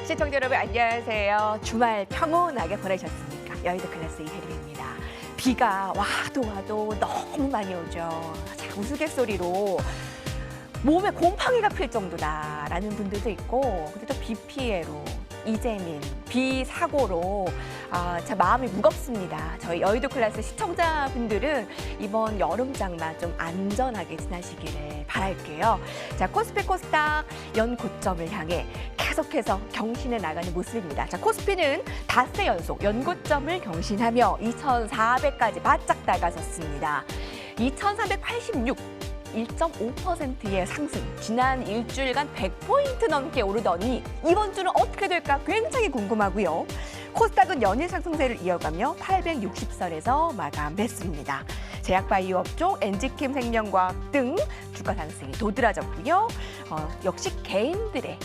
시청자 여러분 안녕하세요. 주말 평온하게 보내셨습니까? 여의도 클래스 이혜림입니다. 비가 와도 너무 많이 오죠. 자, 우스갯소리로 몸에 곰팡이가 필 정도다라는 분들도 있고, 근데 또 비 피해로, 이재민, 비 사고로 참 마음이 무겁습니다. 저희 여의도 클래스 시청자분들은 이번 여름 장마 좀 안전하게 지나시기를 바랄게요. 자, 코스피 코스닥 연고점을 향해 계속해서 경신해 나가는 모습입니다. 자, 코스피는 닷새 연속 연고점을 경신하며 2,400까지 바짝 다가섰습니다. 2,486. 1.5%의 상승, 지난 일주일간 100포인트 넘게 오르더니 이번 주는 어떻게 될까 굉장히 궁금하고요. 코스닥은 연일 상승세를 이어가며 860선에서 마감했습니다. 제약바이오 업종, 엔지킴 생명과학 등 주가 상승이 도드라졌고요. 역시 개미들의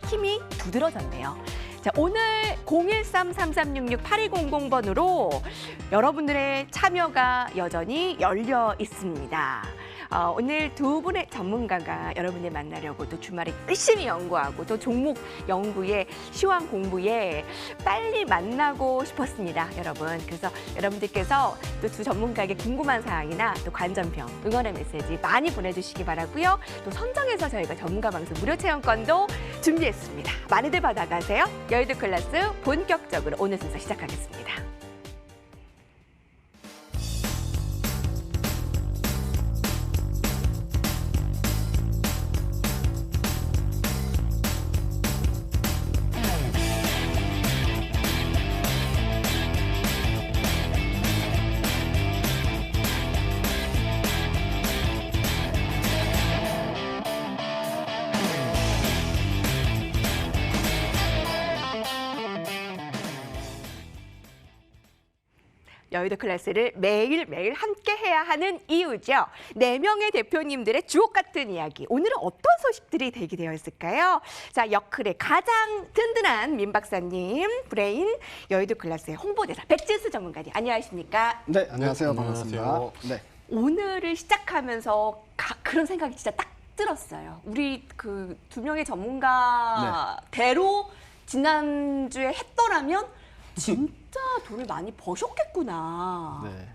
힘이 두드러졌네요. 자, 오늘 013-3366-8200번으로 여러분들의 참여가 여전히 열려 있습니다. 오늘 두 분의 전문가가 여러분을 만나려고 또 주말에 열심히 연구하고 또 종목 연구에 시황 공부에 빨리 만나고 싶었습니다, 여러분. 그래서 여러분들께서 또 두 전문가에게 궁금한 사항이나 또 관전평, 응원의 메시지 많이 보내주시기 바라고요. 또 선정해서 저희가 전문가 방송 무료 체험권도 준비했습니다. 많이들 받아가세요. 여의도 클래스 본격적으로 오늘 순서 시작하겠습니다. 여의도 클래스를 매일매일 함께 해야 하는 이유죠. 4명의 대표님들의 주옥 같은 이야기. 오늘은 어떤 소식들이 대기되어 있을까요? 자, 여클의 가장 든든한 민 박사님, 브레인 여의도 클래스의 홍보대사 백진수 전문가님. 안녕하십니까? 네, 안녕하세요. 반갑습니다. 네. 오늘을 시작하면서 그런 생각이 진짜 딱 들었어요. 우리 그 두 명의 전문가대로 지난주에 했더라면 진짜 돈을 많이 버셨겠구나. 네.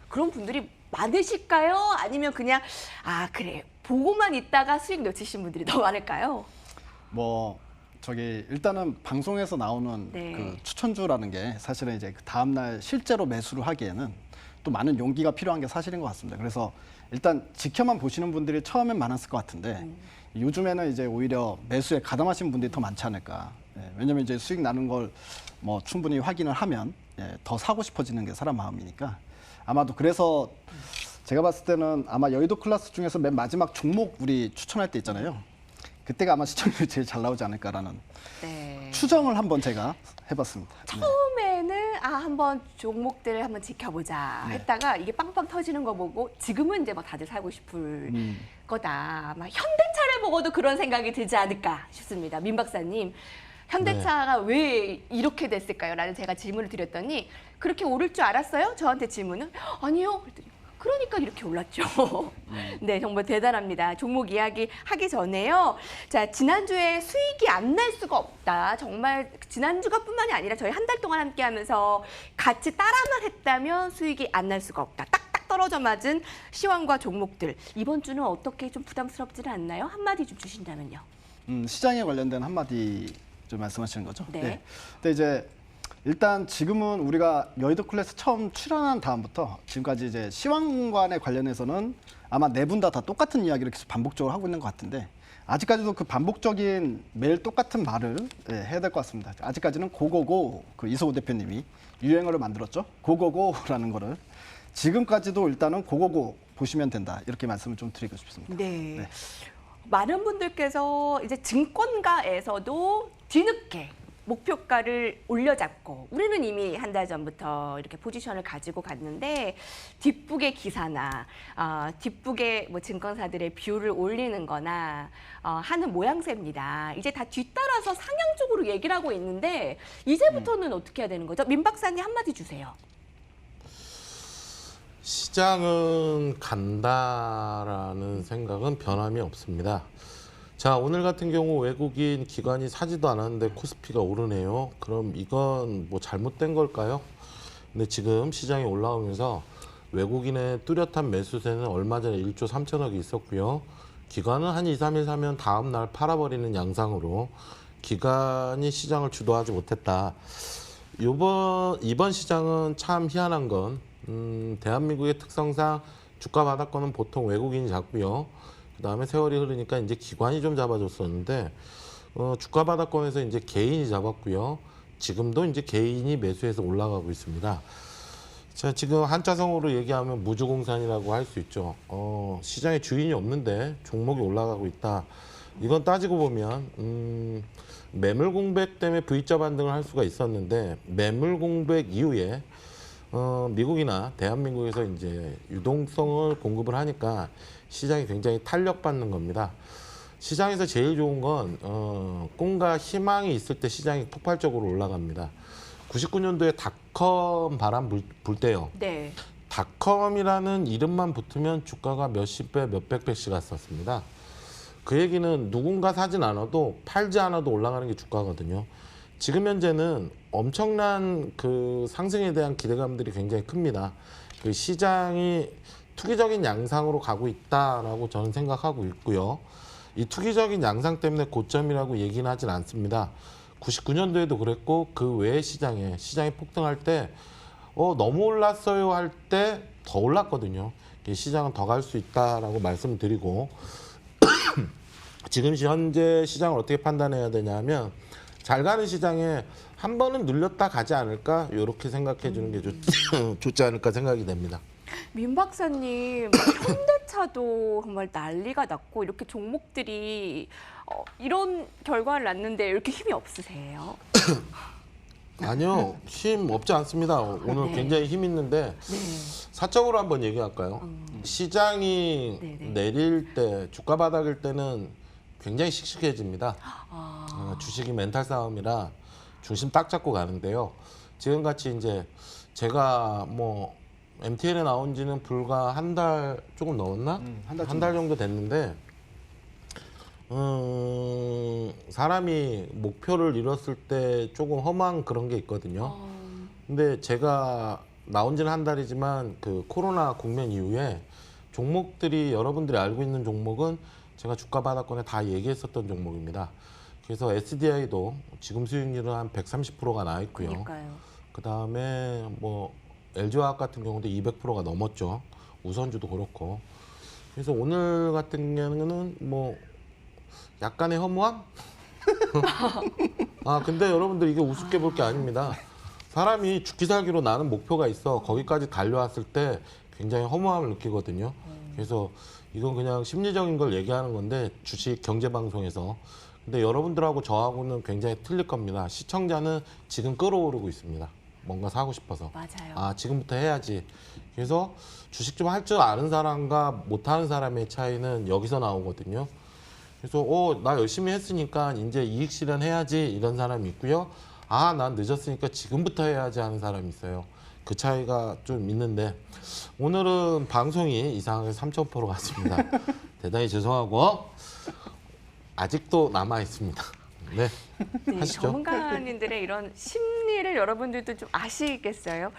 그런 분들이 많으실까요? 아니면 그냥 그래 보고만 있다가 수익 놓치신 분들이 더 많을까요? 일단은 방송에서 나오는 네. 그 추천주라는 게 사실은 이제 그 다음날 실제로 매수를 하기에는 또 많은 용기가 필요한 게 사실인 것 같습니다. 그래서 일단 지켜만 보시는 분들이 처음엔 많았을 것 같은데 요즘에는 이제 오히려 매수에 가담하신 분들이 더 많지 않을까. 왜냐면 이제 수익 나는 걸 충분히 확인을 하면 더 사고 싶어지는 게 사람 마음이니까 아마도 그래서 제가 봤을 때는 아마 여의도 클래스 중에서 맨 마지막 종목 우리 추천할 때 있잖아요. 그때가 아마 시청률이 제일 잘 나오지 않을까라는 추정을 한번 제가 해봤습니다. 처음에는 한번 종목들을 한번 지켜보자 했다가 이게 빵빵 터지는 거 보고 지금은 이제 막 다들 살고 싶을 거다. 아마 현대차를 보고도 그런 생각이 들지 않을까 싶습니다. 민 박사님. 현대차가 왜 이렇게 됐을까요? 라는 제가 질문을 드렸더니 그렇게 오를 줄 알았어요? 저한테 질문은 아니요. 그랬더니 그러니까 이렇게 올랐죠. 네, 정말 대단합니다. 종목 이야기 하기 전에요. 자, 지난주에 수익이 안 날 수가 없다. 정말 지난주가 뿐만이 아니라 저희 한 달 동안 함께 하면서 같이 따라만 했다면 수익이 안 날 수가 없다. 딱딱 떨어져 맞은 시황과 종목들. 이번 주는 어떻게 좀 부담스럽지는 않나요? 한마디 좀 주신다면요. 시장에 관련된 한마디 좀 말씀하시는 거죠? 네. 근데 이제 일단 지금은 우리가 여의도 클래스 처음 출연한 다음부터 지금까지 이제 시황관에 관련해서는 아마 네 분 다 똑같은 이야기를 계속 반복적으로 하고 있는 것 같은데 아직까지도 그 반복적인 매일 똑같은 말을 해야 될 것 같습니다. 아직까지는 고고고 그 이소호 대표님이 유행어를 만들었죠. 고고고라는 거를 지금까지도 일단은 고고고 보시면 된다. 이렇게 말씀을 좀 드리고 싶습니다. 네. 많은 분들께서 이제 증권가에서도 뒤늦게 목표가를 올려잡고 우리는 이미 한 달 전부터 이렇게 포지션을 가지고 갔는데 뒷북의 기사나 뒷북의 증권사들의 뷰를 올리는 거나 하는 모양새입니다. 이제 다 뒤따라서 상향 쪽으로 얘기를 하고 있는데 이제부터는 어떻게 해야 되는 거죠? 민 박사님 한마디 주세요. 시장은 간다라는 생각은 변함이 없습니다. 자, 오늘 같은 경우 외국인 기관이 사지도 않았는데 코스피가 오르네요. 그럼 이건 뭐 잘못된 걸까요? 근데 지금 시장이 올라오면서 외국인의 뚜렷한 매수세는 얼마 전에 1조 3천억이 있었고요. 기관은 한 2, 3일 사면 다음 날 팔아버리는 양상으로 기관이 시장을 주도하지 못했다. 이번 시장은 참 희한한 건 대한민국의 특성상 주가 바닥권은 보통 외국인이 잡고요. 그다음에 세월이 흐르니까 이제 기관이 좀 잡아줬었는데 주가 바닥권에서 이제 개인이 잡았고요. 지금도 이제 개인이 매수해서 올라가고 있습니다. 자, 지금 한자성어로 얘기하면 무주공산이라고 할 수 있죠. 시장에 주인이 없는데 종목이 올라가고 있다. 이건 따지고 보면 매물 공백 때문에 V자 반등을 할 수가 있었는데 매물 공백 이후에 미국이나 대한민국에서 이제 유동성을 공급을 하니까 시장이 굉장히 탄력받는 겁니다. 시장에서 제일 좋은 건 꿈과 희망이 있을 때 시장이 폭발적으로 올라갑니다. 99년도에 닷컴 바람 불 때요. 네. 닷컴이라는 이름만 붙으면 주가가 몇십 배, 몇백 배씩 갔었습니다. 그 얘기는 누군가 사진 않아도 팔지 않아도 올라가는 게 주가거든요. 지금 현재는 엄청난 그 상승에 대한 기대감들이 굉장히 큽니다. 그 시장이 투기적인 양상으로 가고 있다라고 저는 생각하고 있고요. 이 투기적인 양상 때문에 고점이라고 얘기는 하진 않습니다. 99년도에도 그랬고 그 외의 시장이 폭등할 때 너무 올랐어요 할 때 더 올랐거든요. 시장은 더 갈 수 있다라고 말씀드리고 지금 현재 시장을 어떻게 판단해야 되냐면 잘 가는 시장에 한 번은 눌렸다 가지 않을까 이렇게 생각해 주는 게 좋지 않을까 생각이 됩니다. 민 박사님, 현대차도 정말 난리가 났고 이렇게 종목들이 이런 결과를 낳는데 이렇게 힘이 없으세요? 아니요, 힘 없지 않습니다. 오늘 네. 굉장히 힘 있는데 네. 사적으로 한번 얘기할까요? 시장이 네네. 내릴 때, 주가 바닥일 때는 굉장히 씩씩해집니다. 주식이 멘탈 싸움이라 중심 딱 잡고 가는데요. 지금같이 이제 제가 뭐 MTN에 나온 지는 불과 한 달 조금 넘었나? 한 달 정도 됐는데 사람이 목표를 이뤘을 때 조금 허무한 그런 게 있거든요. 근데 제가 나온 지는 한 달이지만 그 코로나 국면 이후에 종목들이 여러분들이 알고 있는 종목은 제가 주가 바닥권에 다 얘기했었던 종목입니다. 그래서 SDI도 지금 수익률은 한 130%가 나 있고요. 그러니까요. 그다음에 뭐 LG화학 같은 경우도 200%가 넘었죠. 우선주도 그렇고. 그래서 오늘 같은 경우는 뭐 약간의 허무함? 근데 여러분들 이게 우습게 볼 게 아닙니다. 사람이 죽기 살기로 나는 목표가 있어. 거기까지 달려왔을 때 굉장히 허무함을 느끼거든요. 그래서 이건 그냥 심리적인 걸 얘기하는 건데 주식 경제 방송에서. 근데 여러분들하고 저하고는 굉장히 틀릴 겁니다. 시청자는 지금 끌어오르고 있습니다. 뭔가 사고 싶어서. 맞아요. 지금부터 해야지. 그래서 주식 좀 할 줄 아는 사람과 못하는 사람의 차이는 여기서 나오거든요. 그래서 나 열심히 했으니까 이제 이익 실현해야지 이런 사람이 있고요. 난 늦었으니까 지금부터 해야지 하는 사람이 있어요. 그 차이가 좀 있는데 오늘은 방송이 이상하게 3,000% 같습니다. 대단히 죄송하고 아직도 남아 있습니다. 네, 네, 하시죠. 전문가님들의 이런 심리를 여러분들도 좀 아시겠어요?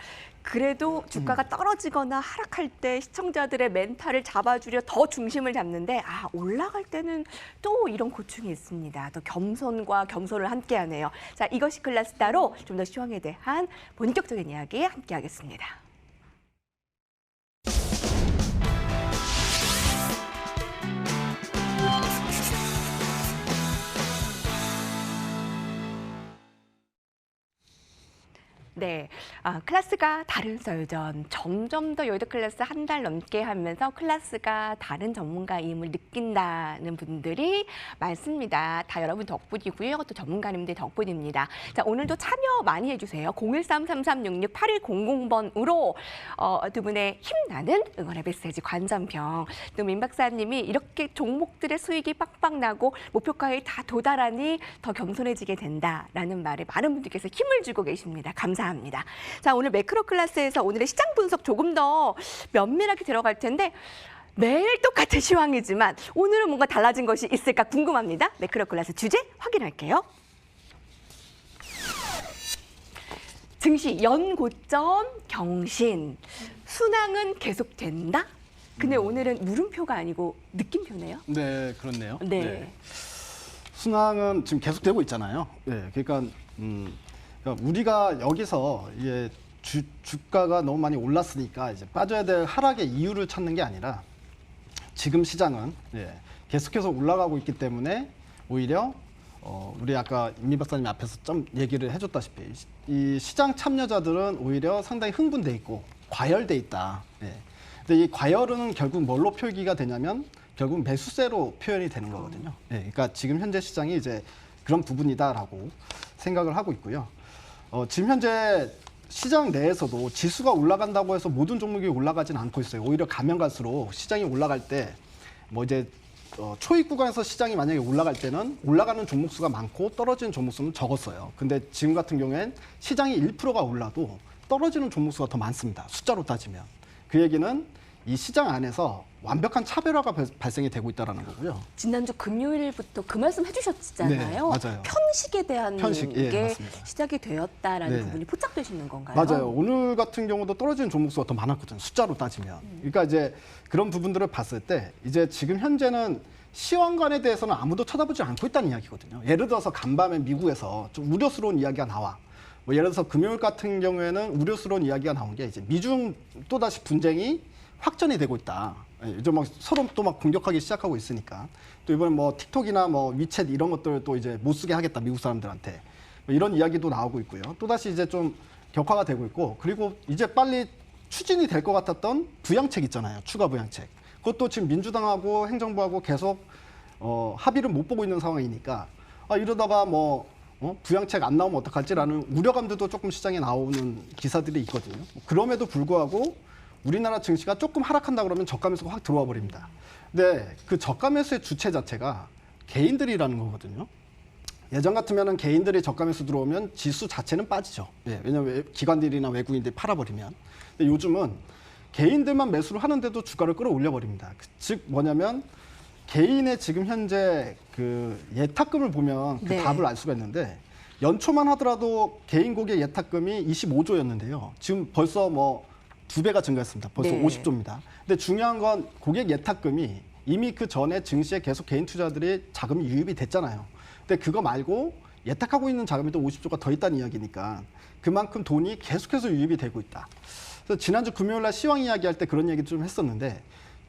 그래도 주가가 떨어지거나 하락할 때 시청자들의 멘탈을 잡아주려 더 중심을 잡는데 올라갈 때는 또 이런 고충이 있습니다. 또 겸손과 겸손을 함께하네요. 자, 이것이 클래스다로 좀 더 시황에 대한 본격적인 이야기 함께하겠습니다. 네, 클래스가 다른 썰전. 점점 더 여의도 클래스 한 달 넘게 하면서 클래스가 다른 전문가임을 느낀다는 분들이 많습니다. 다 여러분 덕분이고요. 또 전문가님들 덕분입니다. 자, 오늘도 참여 많이 해주세요. 013-3366-8100번으로 두 분의 힘나는 응원의 메시지 관전평. 또 민 박사님이 이렇게 종목들의 수익이 빡빡 나고 목표가에 다 도달하니 더 겸손해지게 된다라는 말에 많은 분들께서 힘을 주고 계십니다. 감사합니다. 자, 오늘 매크로 클래스에서 오늘의 시장 분석 조금 더 면밀하게 들어갈 텐데 매일 똑같은 시황이지만 오늘은 뭔가 달라진 것이 있을까 궁금합니다. 매크로클래스 주제 확인할게요. 증시 연고점 경신. 순항은 계속된다? 근데 오늘은 물음표가 아니고 느낌표네요. 네, 그렇네요. 네. 순항은 지금 계속되고 있잖아요. 네, 그러니까, 그러니까 우리가 여기서 이게 주가가 너무 많이 올랐으니까 이제 빠져야 될 하락의 이유를 찾는 게 아니라 지금 시장은 계속해서 올라가고 있기 때문에 오히려 우리 아까 임미 박사님 앞에서 좀 얘기를 해줬다시피 이 시장 참여자들은 오히려 상당히 흥분돼 있고 과열돼 있다. 근데 이 과열은 결국 뭘로 표기가 되냐면 결국 매수세로 표현이 되는 거거든요. 그러니까 지금 현재 시장이 이제 그런 부분이다라고 생각을 하고 있고요. 지금 현재 시장 내에서도 지수가 올라간다고 해서 모든 종목이 올라가진 않고 있어요. 오히려 가면 갈수록 시장이 올라갈 때 뭐 이제 초입 구간에서 시장이 만약에 올라갈 때는 올라가는 종목 수가 많고 떨어지는 종목 수는 적었어요. 근데 지금 같은 경우엔 시장이 1%가 올라도 떨어지는 종목 수가 더 많습니다. 숫자로 따지면. 그 얘기는 이 시장 안에서 완벽한 차별화가 발생이 되고 있다는 거고요. 지난주 금요일부터 그 말씀 해주셨잖아요. 네, 맞아요. 편식에 대한 게 맞습니다. 시작이 되었다라는 네. 부분이 포착되시는 건가요? 맞아요. 오늘 같은 경우도 떨어지는 종목 수가 더 많았거든요. 숫자로 따지면. 그러니까 이제 그런 부분들을 봤을 때 이제 지금 현재는 시황관에 대해서는 아무도 쳐다보지 않고 있다는 이야기거든요. 예를 들어서 간밤에 미국에서 좀 우려스러운 이야기가 나와. 뭐 예를 들어서 금요일 같은 경우에는 우려스러운 이야기가 나온 게 이제 미중 또다시 분쟁이 확전이 되고 있다. 이제 막 서로 또 막 공격하기 시작하고 있으니까 또 이번에 뭐 틱톡이나 뭐 위챗 이런 것들 또 이제 못 쓰게 하겠다 미국 사람들한테 뭐 이런 이야기도 나오고 있고요. 또 다시 이제 좀 격화가 되고 있고 그리고 이제 빨리 추진이 될 것 같았던 부양책 있잖아요. 추가 부양책. 그것도 지금 민주당하고 행정부하고 계속 합의를 못 보고 있는 상황이니까 이러다가 뭐 부양책 안 나오면 어떡할지라는 우려감들도 조금 시장에 나오는 기사들이 있거든요. 그럼에도 불구하고 우리나라 증시가 조금 하락한다 그러면 저가 매수가 확 들어와 버립니다. 근데 그 저가 매수의 주체 자체가 개인들이라는 거거든요. 예전 같으면은 개인들이 저가 매수 들어오면 지수 자체는 빠지죠. 왜냐하면 기관들이나 외국인들이 팔아버리면. 근데 요즘은 개인들만 매수를 하는데도 주가를 끌어올려 버립니다. 즉 뭐냐면 개인의 지금 현재 그 예탁금을 보면 그 네. 답을 알 수가 있는데 연초만 하더라도 개인 고객 예탁금이 25조였는데요. 지금 벌써 뭐 2배가 증가했습니다. 벌써 네. 50조입니다. 근데 중요한 건 고객 예탁금이 이미 그 전에 증시에 계속 개인 투자들이 자금이 유입이 됐잖아요. 근데 그거 말고 예탁하고 있는 자금이 또 50조가 더 있다는 이야기니까 그만큼 돈이 계속해서 유입이 되고 있다. 그래서 지난주 금요일 날 시황 이야기할 때 그런 얘기 좀 했었는데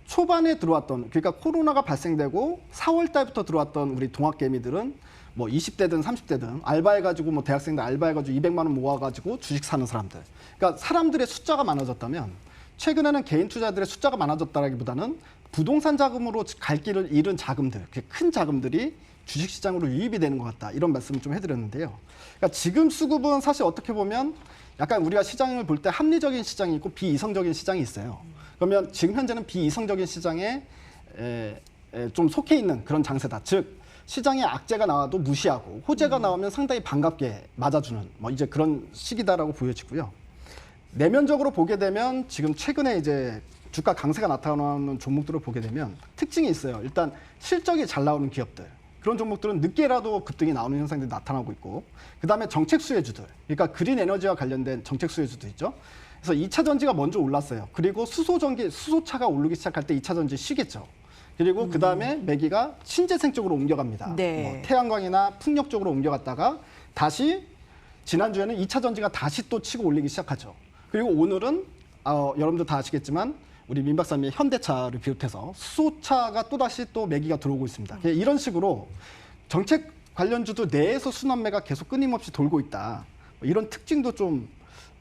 초반에 들어왔던 그러니까 코로나가 발생되고 4월 달부터 들어왔던 우리 동학개미들은 뭐 20대든 30대든 알바해가지고 뭐 대학생들 알바해가지고 200만 원 모아가지고 주식 사는 사람들. 그러니까 사람들의 숫자가 많아졌다면 최근에는 개인 투자들의 숫자가 많아졌다라기보다는 부동산 자금으로 갈 길을 잃은 자금들, 큰 자금들이 주식시장으로 유입이 되는 것 같다. 이런 말씀을 좀 해드렸는데요. 그러니까 지금 수급은 사실 어떻게 보면 약간 우리가 시장을 볼 때 합리적인 시장이 있고 비이성적인 시장이 있어요. 그러면 지금 현재는 비이성적인 시장에 좀 속해 있는 그런 장세다. 즉 시장에 악재가 나와도 무시하고 호재가 나오면 상당히 반갑게 맞아주는 뭐 이제 그런 시기다라고 보여지고요. 내면적으로 보게 되면 지금 최근에 이제 주가 강세가 나타나는 종목들을 보게 되면 특징이 있어요. 일단 실적이 잘 나오는 기업들. 그런 종목들은 늦게라도 급등이 나오는 현상들이 나타나고 있고 그다음에 정책 수혜주들. 그러니까 그린 에너지와 관련된 정책 수혜주도 있죠. 그래서 2차 전지가 먼저 올랐어요. 그리고 수소차가 오르기 시작할 때 2차 전지 쉬겠죠. 그리고 그다음에 매기가 신재생 쪽으로 옮겨갑니다. 네. 뭐 태양광이나 풍력 쪽으로 옮겨갔다가 다시 지난주에는 2차 전지가 다시 또 치고 올리기 시작하죠. 그리고 오늘은 여러분들 다 아시겠지만 우리 민 박사님의 현대차를 비롯해서 수소차가 또다시 또 매기가 들어오고 있습니다. 이런 식으로 정책 관련주도 내에서 순환매가 계속 끊임없이 돌고 있다. 이런 특징도 좀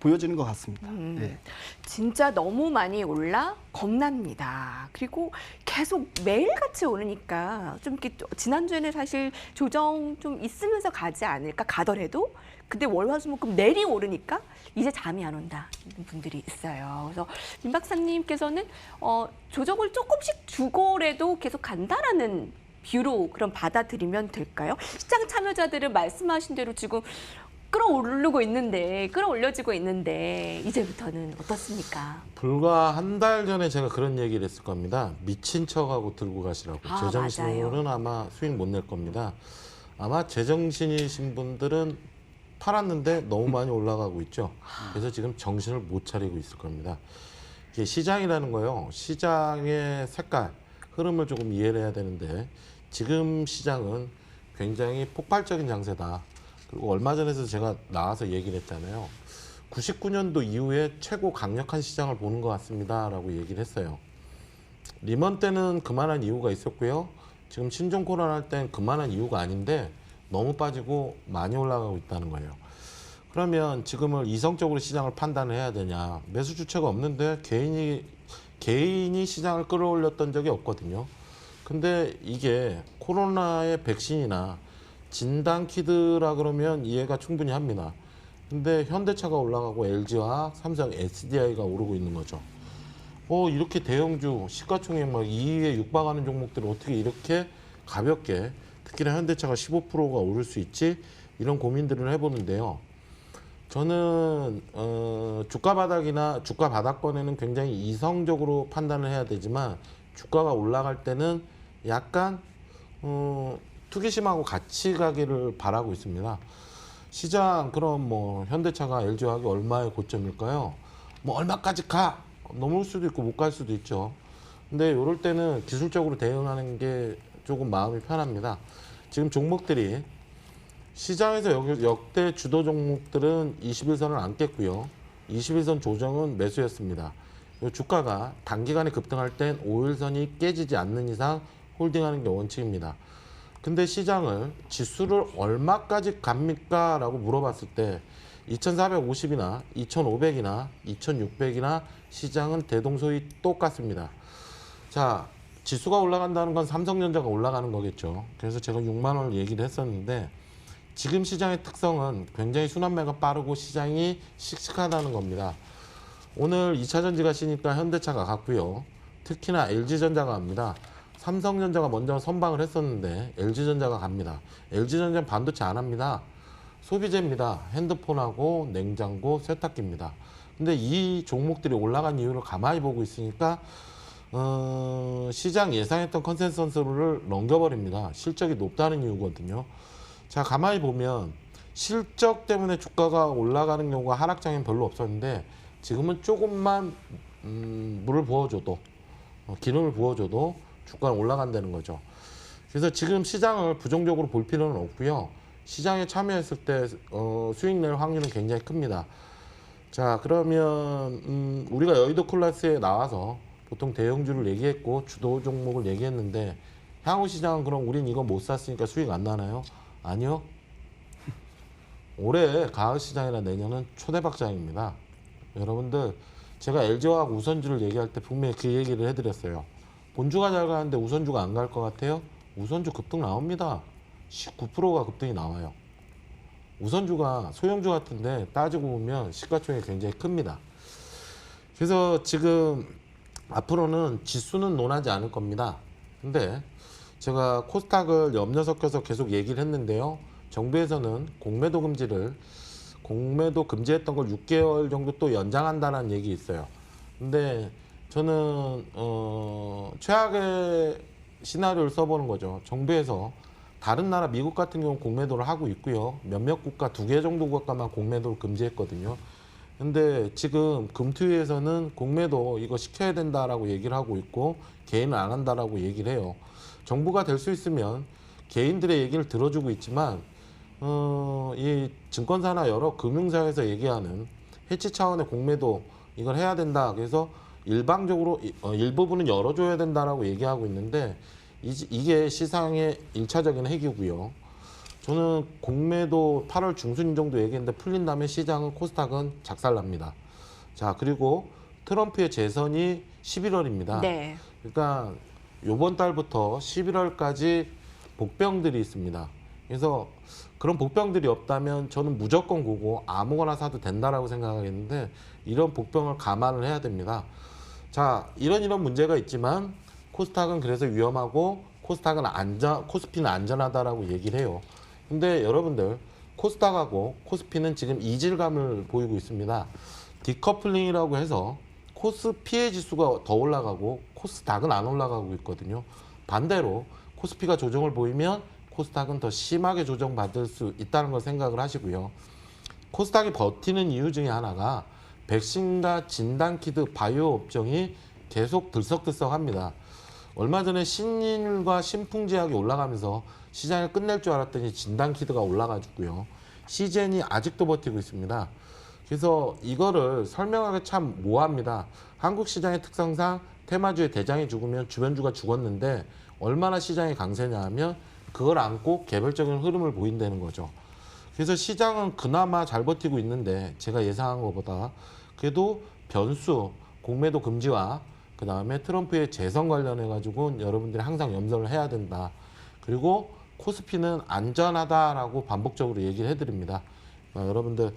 보여지는 것 같습니다. 네. 진짜 너무 많이 올라 겁납니다. 그리고 계속 매일같이 오르니까 좀 이렇게 지난주에는 사실 조정 좀 있으면서 가지 않을까 가더라도 근데 월화수목금 내리 오르니까 이제 잠이 안 온다 이런 분들이 있어요. 그래서 민 박사님께서는 조정을 조금씩 주고라도 계속 간다라는 뷰로 그럼 받아들이면 될까요? 시장 참여자들은 말씀하신 대로 지금 끌어오르고 있는데, 끌어올려지고 있는데 이제부터는 어떻습니까? 불과 한 달 전에 제가 그런 얘기를 했을 겁니다. 미친 척하고 들고 가시라고. 아, 제정신으로는 아마 수익 못 낼 겁니다. 아마 제정신이신 분들은 팔았는데 너무 많이 올라가고 있죠. 그래서 지금 정신을 못 차리고 있을 겁니다. 이게 시장이라는 거요. 시장의 색깔, 흐름을 조금 이해를 해야 되는데 지금 시장은 굉장히 폭발적인 장세다. 그리고 얼마 전에도 제가 나와서 얘기를 했잖아요. 99년도 이후에 최고 강력한 시장을 보는 것 같습니다. 라고 얘기를 했어요. 리먼 때는 그만한 이유가 있었고요. 지금 신종 코로나 할 땐 그만한 이유가 아닌데 너무 빠지고 많이 올라가고 있다는 거예요. 그러면 지금을 이성적으로 시장을 판단을 해야 되냐. 매수 주체가 없는데 개인이 시장을 끌어올렸던 적이 없거든요. 근데 이게 코로나의 백신이나 진단키드라 그러면 이해가 충분히 합니다. 근데 현대차가 올라가고 LG와 삼성, SDI가 오르고 있는 거죠. 이렇게 대형주 시가총액 막 2위에 육박하는 종목들을 어떻게 이렇게 가볍게, 특히나 현대차가 15%가 오를 수 있지? 이런 고민들을 해보는데요. 저는 주가 바닥이나 주가 바닥권에는 굉장히 이성적으로 판단을 해야 되지만 주가가 올라갈 때는 약간 투기심하고 같이 가기를 바라고 있습니다. 시장 그럼 뭐 현대차가 LG화학이 얼마의 고점일까요? 뭐 얼마까지 가? 넘을 수도 있고 못 갈 수도 있죠. 근데 이럴 때는 기술적으로 대응하는 게 조금 마음이 편합니다. 지금 종목들이 시장에서 역대 주도 종목들은 21선을 안 깼고요. 21선 조정은 매수였습니다. 주가가 단기간에 급등할 땐 5일선이 깨지지 않는 이상 홀딩하는 게 원칙입니다. 근데 시장을 지수를 얼마까지 갑니까? 라고 물어봤을 때 2450이나 2500이나 2600이나 시장은 대동소이 똑같습니다. 자, 지수가 올라간다는 건 삼성전자가 올라가는 거겠죠. 그래서 제가 6만 원을 얘기를 했었는데 지금 시장의 특성은 굉장히 순환매가 빠르고 시장이 씩씩하다는 겁니다. 오늘 2차전지가 쉬니까 현대차가 갔고요. 특히나 LG전자가 갑니다. 삼성전자가 먼저 선방을 했었는데 LG전자가 갑니다. LG전자는 반도체 안 합니다. 소비재입니다. 핸드폰하고 냉장고, 세탁기입니다. 근데 이 종목들이 올라간 이유를 가만히 보고 있으니까 시장 예상했던 컨센서스를 넘겨버립니다. 실적이 높다는 이유거든요. 자, 가만히 보면 실적 때문에 주가가 올라가는 경우가 하락장엔 별로 없었는데 지금은 조금만 물을 부어줘도 기름을 부어줘도 주가는 올라간다는 거죠. 그래서 지금 시장을 부정적으로 볼 필요는 없고요. 시장에 참여했을 때 수익 낼 확률은 굉장히 큽니다. 자, 그러면 우리가 여의도 클래스에 나와서 보통 대형주를 얘기했고 주도 종목을 얘기했는데 향후 시장은 그럼 우린 이거 못 샀으니까 수익 안 나나요? 아니요. 올해 가을 시장이나 내년은 초대박장입니다. 여러분들 제가 LG화학 우선주를 얘기할 때 분명히 그 얘기를 해드렸어요. 본주가 잘 가는데 우선주가 안 갈 것 같아요? 우선주 급등 나옵니다. 19%가 급등이 나와요. 우선주가 소형주 같은데 따지고 보면 시가총액이 굉장히 큽니다. 그래서 지금 앞으로는 지수는 논하지 않을 겁니다. 근데 제가 코스닥을 염려 섞여서 계속 얘기를 했는데요. 정부에서는 공매도 금지했던 걸 6개월 정도 또 연장한다는 얘기 있어요. 근데 저는 최악의 시나리오를 써보는 거죠. 정부에서 다른 나라 미국 같은 경우는 공매도를 하고 있고요. 몇몇 국가 2개 정도 국가만 공매도를 금지했거든요. 근데 지금 금투위에서는 공매도 이거 시켜야 된다라고 얘기를 하고 있고 개인은 안 한다라고 얘기를 해요. 정부가 될 수 있으면 개인들의 얘기를 들어주고 있지만 이 증권사나 여러 금융사에서 얘기하는 해치 차원의 공매도 이걸 해야 된다. 그래서 일방적으로 일부분은 열어줘야 된다라고 얘기하고 있는데 이게 시장의 1차적인 핵이고요. 저는 공매도 8월 중순 정도 얘기했는데 풀린 다음에 시장은 코스닥은 작살납니다. 자, 그리고 트럼프의 재선이 11월입니다. 네. 그러니까 이번 달부터 11월까지 복병들이 있습니다. 그래서 그런 복병들이 없다면 저는 무조건 고고 아무거나 사도 된다라고 생각하겠는데 이런 복병을 감안을 해야 됩니다. 자, 이런 문제가 있지만 코스닥은 그래서 위험하고 코스피는 안전하다라고 얘기를 해요. 근데 여러분들 코스닥하고 코스피는 지금 이질감을 보이고 있습니다. 디커플링이라고 해서 코스피의 지수가 더 올라가고 코스닥은 안 올라가고 있거든요. 반대로 코스피가 조정을 보이면 코스닥은 더 심하게 조정받을 수 있다는 걸 생각을 하시고요. 코스닥이 버티는 이유 중에 하나가 백신과 진단키트 바이오 업종이 계속 들썩들썩합니다. 얼마 전에 신일과 신풍제약이 올라가면서 시장을 끝낼 줄 알았더니 진단키트가 올라가지고요. 시젠이 아직도 버티고 있습니다. 그래서 이거를 설명하기 참 모호합니다. 한국 시장의 특성상 테마주의 대장이 죽으면 주변주가 죽었는데 얼마나 시장이 강세냐 하면 그걸 안고 개별적인 흐름을 보인다는 거죠. 그래서 시장은 그나마 잘 버티고 있는데 제가 예상한 것보다 그래도 변수, 공매도 금지와 그 다음에 트럼프의 재선 관련해 가지고 여러분들이 항상 염두를 해야 된다. 그리고 코스피는 안전하다라고 반복적으로 얘기를 해드립니다. 그러니까 여러분들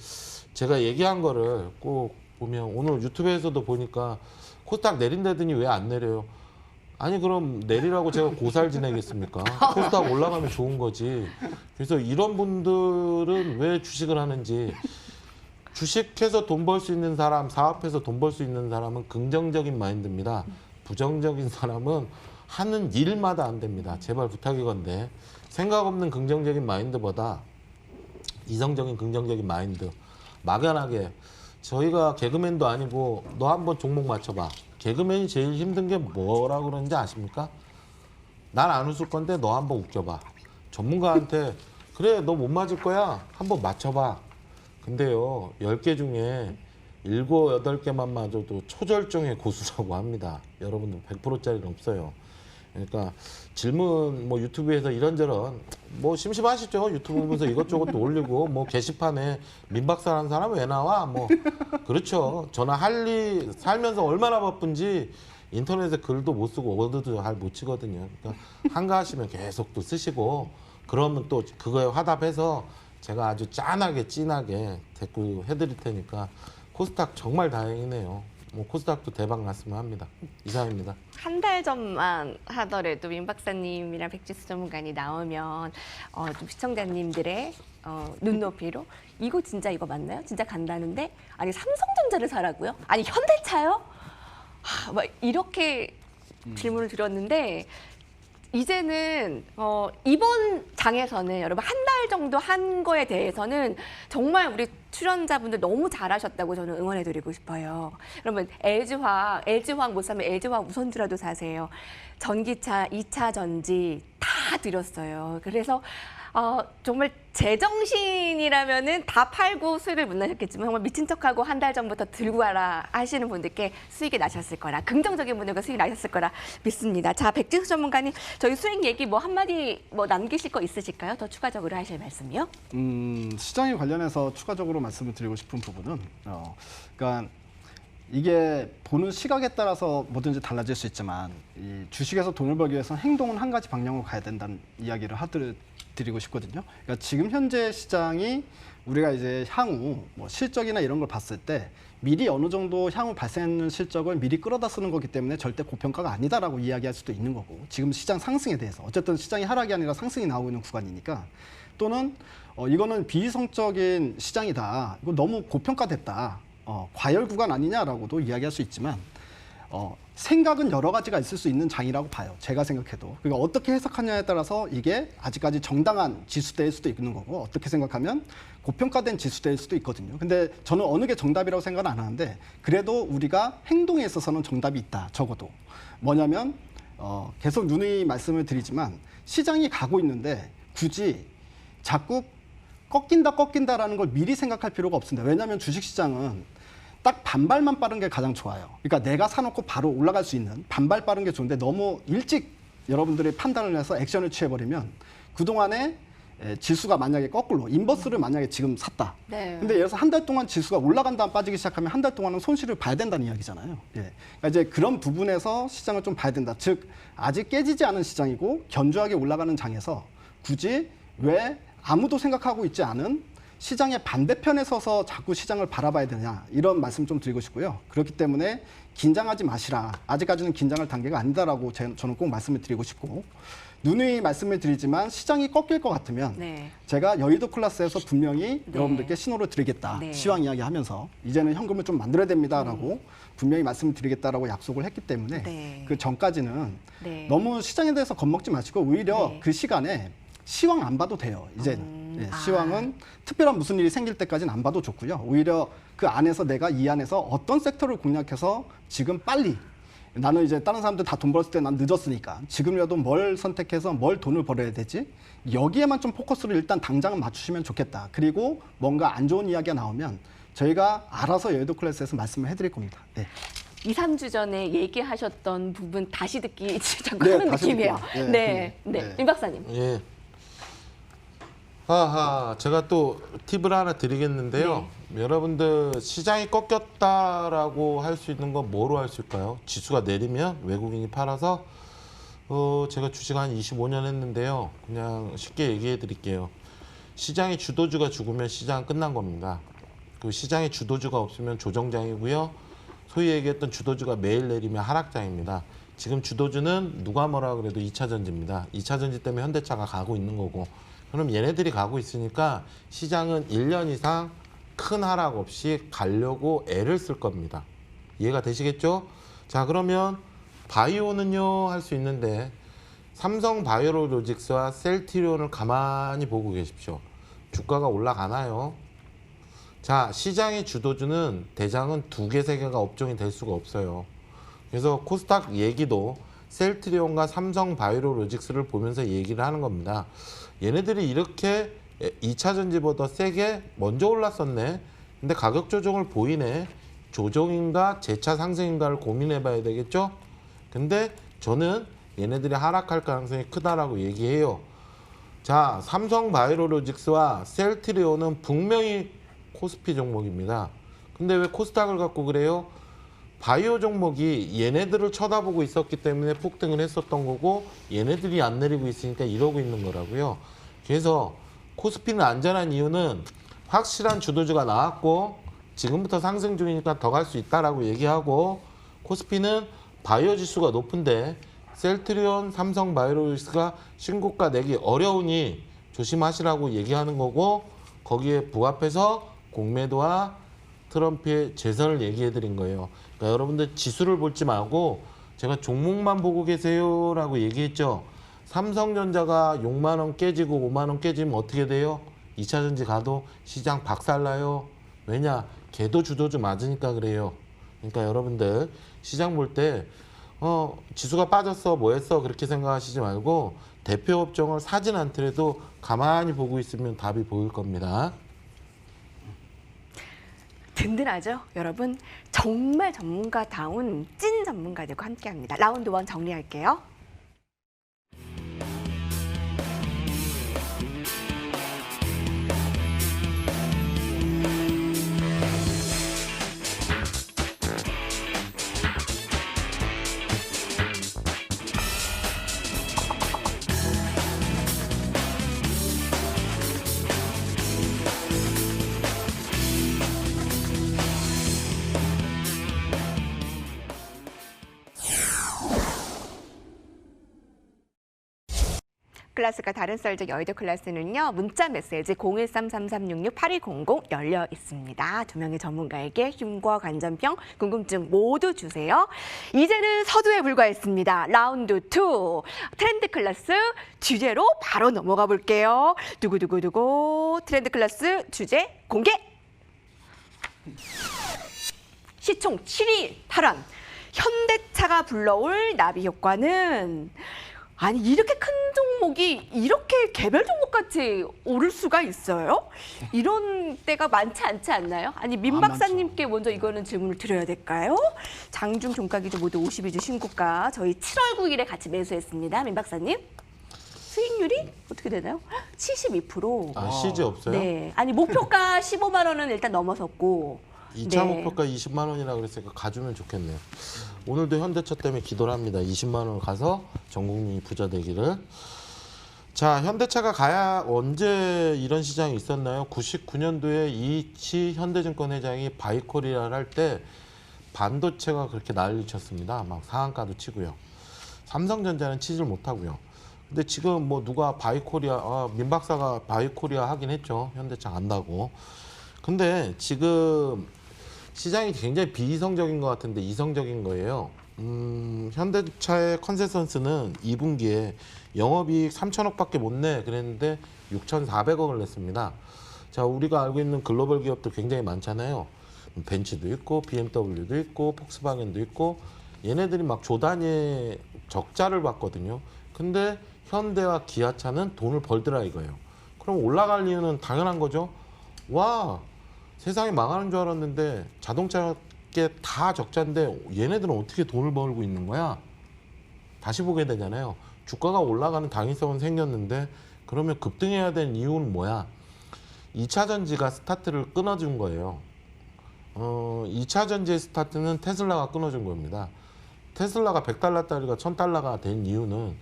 제가 얘기한 거를 꼭 보면 오늘 유튜브에서도 보니까 코스닥 내린다더니 왜 안 내려요? 아니 그럼 내리라고 제가 고사를 지내겠습니까? 코스닥 올라가면 좋은 거지. 그래서 이런 분들은 왜 주식을 하는지, 주식해서 돈 벌 수 있는 사람, 사업해서 돈 벌 수 있는 사람은 긍정적인 마인드입니다. 부정적인 사람은 하는 일마다 안 됩니다. 제발 부탁이건데 생각 없는 긍정적인 마인드보다 이성적인 긍정적인 마인드, 막연하게 저희가 개그맨도 아니고 너 한번 종목 맞춰봐. 개그맨이 제일 힘든 게 뭐라 그러는지 아십니까? 난 안 웃을 건데 너 한번 웃겨봐. 전문가한테 그래 너 못 맞을 거야 한번 맞춰봐. 근데요 10개 중에 7, 8개만 맞아도 초절정의 고수라고 합니다. 여러분들 100%짜리는 없어요. 그러니까 질문 뭐 유튜브에서 이런저런 뭐 심심하시죠? 유튜브 보면서 이것저것도 올리고 뭐 게시판에 민박사라는 사람 왜 나와? 뭐 그렇죠. 저는 할 일 살면서 얼마나 바쁜지 인터넷에 글도 못 쓰고 워드도 잘 못 치거든요. 그러니까 한가하시면 계속 또 쓰시고 그러면 또 그거에 화답해서 제가 아주 짠하게 진하게 댓글 해드릴 테니까 코스닥 정말 다행이네요. 뭐 코스닥도 대박 났으면 합니다. 이상입니다. 한 달 전만 하더라도 민 박사님이랑 백지수 전문가님 나오면 좀 시청자님들의 눈높이로 이거 진짜 이거 맞나요? 진짜 간다는데 아니 삼성전자를 사라고요? 아니 현대차요? 막 이렇게 질문을 드렸는데 이제는 이번 장에서는 여러분 한 달 정도 한 거에 대해서는 정말 우리 출연자분들 너무 잘하셨다고 저는 응원해드리고 싶어요. 그러면 LG화학 못 사면 LG화학 우선주라도 사세요. 전기차, 2차 전지 다 드렸어요. 그래서 정말 제정신이라면은 다 팔고 수익을 못 나셨겠지만 정말 미친 척하고 한 달 전부터 들고 와라 하시는 분들께 수익이 나셨을 거라, 긍정적인 분들과 수익이 나셨을 거라 믿습니다. 자, 백지수 전문가님, 저희 수익 얘기 뭐 한마디 뭐 남기실 거 있으실까요? 더 추가적으로 하실 말씀이요? 시장에 관련해서 추가적으로 말씀을 드리고 싶은 부분은 그러니까 이게 보는 시각에 따라서 뭐든지 달라질 수 있지만 이 주식에서 돈을 벌기 위해서는 행동은 한 가지 방향으로 가야 된다는 이야기를 드리고 싶거든요. 그러니까 지금 현재 시장이 우리가 이제 향후 뭐 실적이나 이런 걸 봤을 때 미리 어느 정도 향후 발생하는 실적을 미리 끌어다 쓰는 거기 때문에 절대 고평가가 아니다라고 이야기할 수도 있는 거고, 지금 시장 상승에 대해서 어쨌든 시장이 하락이 아니라 상승이 나오고 있는 구간이니까, 또는 이거는 비이성적인 시장이다, 이거 너무 고평가됐다, 과열 구간 아니냐라고도 이야기할 수 있지만 생각은 여러 가지가 있을 수 있는 장이라고 봐요. 제가 생각해도. 그러니까 어떻게 해석하냐에 따라서 이게 아직까지 정당한 지수대일 수도 있는 거고, 어떻게 생각하면 고평가된 지수대일 수도 있거든요. 근데 저는 어느 게 정답이라고 생각은 안 하는데, 그래도 우리가 행동에 있어서는 정답이 있다. 적어도. 뭐냐면 계속 누누이 말씀을 드리지만 시장이 가고 있는데 굳이 자꾸 꺾인다라는 걸 미리 생각할 필요가 없습니다. 왜냐하면 주식시장은 딱 반발만 빠른 게 가장 좋아요. 그러니까 내가 사놓고 바로 올라갈 수 있는 반발 빠른 게 좋은데, 너무 일찍 여러분들이 판단을 해서 액션을 취해버리면 그동안에 지수가 만약에 거꾸로 인버스를 만약에 지금 샀다. 네. 근데 예를 들어서 한 달 동안 지수가 올라간 다음 빠지기 시작하면 한 달 동안은 손실을 봐야 된다는 이야기잖아요. 예. 그러니까 이제 그런 부분에서 시장을 좀 봐야 된다. 즉 아직 깨지지 않은 시장이고 견조하게 올라가는 장에서 굳이 왜 아무도 생각하고 있지 않은 시장의 반대편에 서서 자꾸 시장을 바라봐야 되냐, 이런 말씀 좀 드리고 싶고요. 그렇기 때문에 긴장하지 마시라. 아직까지는 긴장할 단계가 아니다라고 저는 꼭 말씀을 드리고 싶고, 누누이 말씀을 드리지만 시장이 꺾일 것 같으면 네. 제가 여의도 클래스에서 분명히 네. 여러분들께 신호를 드리겠다. 네. 시황 이야기하면서 이제는 현금을 좀 만들어야 됩니다라고 분명히 말씀을 드리겠다라고 약속을 했기 때문에 네. 그 전까지는 네. 너무 시장에 대해서 겁먹지 마시고 오히려 네. 그 시간에 시황 안 봐도 돼요. 이제는. 네, 아. 시황은 특별한 무슨 일이 생길 때까지는 안 봐도 좋고요. 오히려 그 안에서 내가 이 안에서 어떤 섹터를 공략해서 지금 빨리 나는 이제 다른 사람들 다 돈 벌었을 때 난 늦었으니까 지금이라도 뭘 선택해서 뭘 돈을 벌어야 되지? 여기에만 좀 포커스를 일단 당장은 맞추시면 좋겠다. 그리고 뭔가 안 좋은 이야기가 나오면 저희가 알아서 여의도 클래스에서 말씀을 해드릴 겁니다. 네. 2, 3주 전에 얘기하셨던 부분 다시 듣기 자꾸 네, 하는 다시 느낌이에요. 듣기. 네, 네, 네. 네. 임 박사님. 예. 제가 또 팁을 하나 드리겠는데요. 여러분들 시장이 꺾였다라고 할 수 있는 건 뭐로 할 수 있을까요? 지수가 내리면 외국인이 팔아서 제가 주식 한 25년 했는데요. 그냥 쉽게 얘기해 드릴게요. 시장의 주도주가 죽으면 시장은 끝난 겁니다. 그 시장의 주도주가 없으면 조정장이고요. 소위 얘기했던 주도주가 매일 내리면 하락장입니다. 지금 주도주는 누가 뭐라 그래도 2차 전지입니다. 2차 전지 때문에 현대차가 가고 있는 거고. 그럼 얘네들이 가고 있으니까 시장은 1년 이상 큰 하락 없이 가려고 애를 쓸 겁니다. 이해가 되시겠죠? 자, 그러면 바이오는요 할 수 있는데 삼성 바이오로직스와 셀트리온을 가만히 보고 계십시오. 주가가 올라가나요? 자, 시장의 주도주는 대장은 2개, 3개가 업종이 될 수가 없어요. 그래서 코스닥 얘기도 셀트리온과 삼성 바이오로직스를 보면서 얘기를 하는 겁니다. 얘네들이 이렇게 2차 전지보다 세게 먼저 올랐었네. 근데 가격 조정을 보이네. 조정인가 재차 상승인가를 고민해 봐야 되겠죠? 근데 저는 얘네들이 하락할 가능성이 크다라고 얘기해요. 자, 삼성 바이오로직스와 셀트리온은 분명히 코스피 종목입니다. 근데 왜 코스닥을 갖고 그래요? 바이오 종목이 얘네들을 쳐다보고 있었기 때문에 폭등을 했었던 거고 얘네들이 안 내리고 있으니까 이러고 있는 거라고요. 그래서 코스피는 안전한 이유는 확실한 주도주가 나왔고 지금부터 상승 중이니까 더 갈 수 있다라고 얘기하고 코스피는 바이오 지수가 높은데 셀트리온, 삼성 바이오로직스가 신고가 내기 어려우니 조심하시라고 얘기하는 거고 거기에 부합해서 공매도와 트럼프의 재선을 얘기해 드린 거예요. 그러니까 여러분들 지수를 볼지 말고 제가 종목만 보고 계세요라고 얘기했죠. 삼성전자가 6만 원 깨지고 5만 원 깨지면 어떻게 돼요? 2차 전지 가도 시장 박살나요. 왜냐? 걔도 주도주 맞으니까 그래요. 그러니까 여러분들 시장 볼 때 지수가 빠졌어 뭐 했어 그렇게 생각하시지 말고 대표 업종을 사진 않더라도 가만히 보고 있으면 답이 보일 겁니다. 든든하죠, 여러분? 정말 전문가다운 찐 전문가들과 함께합니다. 라운드 1 정리할게요. 클래스가 다른 썰적 여의도 클래스는요. 문자 메시지 013-3366-8200 열려 있습니다. 2명의 전문가에게 흉과 관전병, 궁금증 모두 주세요. 이제는 서두에 불과했습니다. 라운드 2 트렌드 클래스 주제로 바로 넘어가 볼게요. 두구두구두구 트렌드 클래스 주제 공개! 시총 7위 탈환 현대차가 불러올 나비 효과는 아니 이렇게 큰 종목이 이렇게 개별 종목같이 오를 수가 있어요? 이런 때가 많지 않지 않나요? 아니 민 박사님께 먼저 이거는 질문을 드려야 될까요? 장중 종가기준 모두 52주 신고가 저희 7월 9일에 같이 매수했습니다. 민 박사님 수익률이 어떻게 되나요? 72%. 아, CG 없어요? 네, 아니 목표가 15만 원은 일단 넘어섰고 2차 네. 목표가 20만 원이라 그랬으니까 가주면 좋겠네요. 오늘도 현대차 때문에 기도를 합니다. 20만 원 가서 전 국민이 부자 되기를. 자, 현대차가 가야 언제 이런 시장이 있었나요? 99년도에 이치 현대증권 회장이 바이코리아를 할 때 반도체가 그렇게 난리를 쳤습니다. 막 상한가도 치고요. 삼성전자는 치질 못하고요. 근데 지금 뭐 누가 바이코리아, 민 박사가 바이코리아 하긴 했죠. 현대차 간다고. 근데 지금 시장이 굉장히 비이성적인 것 같은데 이성적인 거예요. 현대차의 컨센서스는 2분기에 영업이익 3천억밖에 못 내 그랬는데 6,400억을 냈습니다. 자, 우리가 알고 있는 글로벌 기업도 굉장히 많잖아요. 벤츠도 있고 BMW도 있고 폭스바겐도 있고 얘네들이 막 조 단위의 적자를 봤거든요. 근데 현대와 기아차는 돈을 벌더라 이거예요. 그럼 올라갈 이유는 당연한 거죠. 와, 세상이 망하는 줄 알았는데 자동차계 다 적자인데 얘네들은 어떻게 돈을 벌고 있는 거야? 다시 보게 되잖아요. 주가가 올라가는 당위성은 생겼는데 그러면 급등해야 되는 이유는 뭐야? 2차 전지가 스타트를 끊어준 거예요. 2차 전지의 스타트는 테슬라가 끊어준 겁니다. 테슬라가 100달러짜리가 1000달러가 된 이유는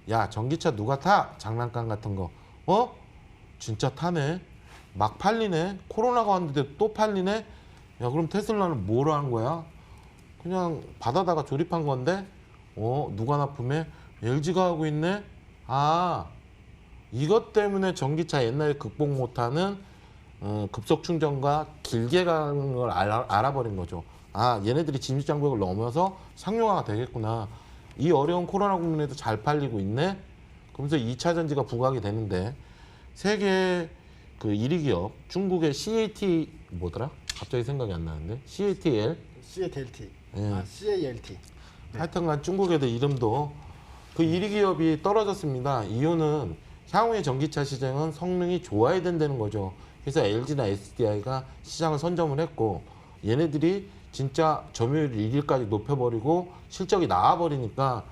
야, 전기차 누가 타? 장난감 같은 거. 진짜 타네. 막 팔리네. 코로나가 왔는데 또 팔리네. 야, 그럼 테슬라는 뭐로 한 거야? 그냥 받아다가 조립한 건데 누가 납품해? LG가 하고 있네. 이것 때문에 전기차 옛날에 극복 못하는 급속 충전과 길게 가는 걸 알아버린 거죠. 얘네들이 진입장벽을 넘어서 상용화가 되겠구나. 이 어려운 코로나 국면에도 잘 팔리고 있네. 그러면서 2차 전지가 부각이 되는데 세계 그 1위 기업 중국의 CAT 뭐더라? 갑자기 생각이 안 나는데 CATL? CATLT. 예. CALT. 하여튼간 중국에도 이름도 그 1위 기업이 떨어졌습니다. 이유는 향후의 전기차 시장은 성능이 좋아야 된다는 거죠. 그래서 LG나 SDI가 시장을 선점을 했고 얘네들이 진짜 점유율 1위까지 높여버리고 실적이 나와버리니까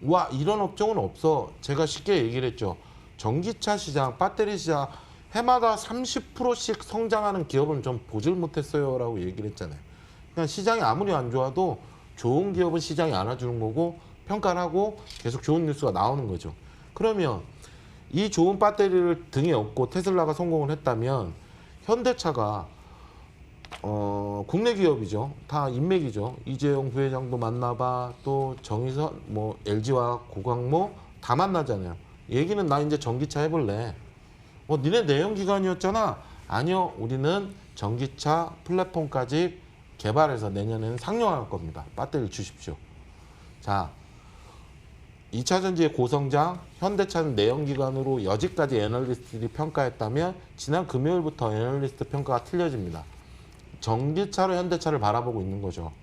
와, 이런 업종은 없어. 제가 쉽게 얘기를 했죠. 전기차 시장, 배터리 시장 해마다 30%씩 성장하는 기업은 좀 보질 못했어요 라고 얘기를 했잖아요. 그냥 시장이 아무리 안 좋아도 좋은 기업은 시장이 안아주는 거고 평가를 하고 계속 좋은 뉴스가 나오는 거죠. 그러면 이 좋은 배터리를 등에 업고 테슬라가 성공을 했다면 현대차가 국내 기업이죠. 다 인맥이죠. 이재용 부회장도 만나봐, 또 정의선, 뭐 LG와 고광모 다 만나잖아요. 얘기는 나 이제 전기차 해볼래. 니네 내연기관이었잖아. 아니요, 우리는 전기차 플랫폼까지 개발해서 내년에는 상용할 겁니다. 배터리를 주십시오. 자, 2차 전지의 고성장, 현대차는 내연기관으로 여지까지 애널리스트들이 평가했다면 지난 금요일부터 애널리스트 평가가 틀려집니다. 전기차로 현대차를 바라보고 있는 거죠.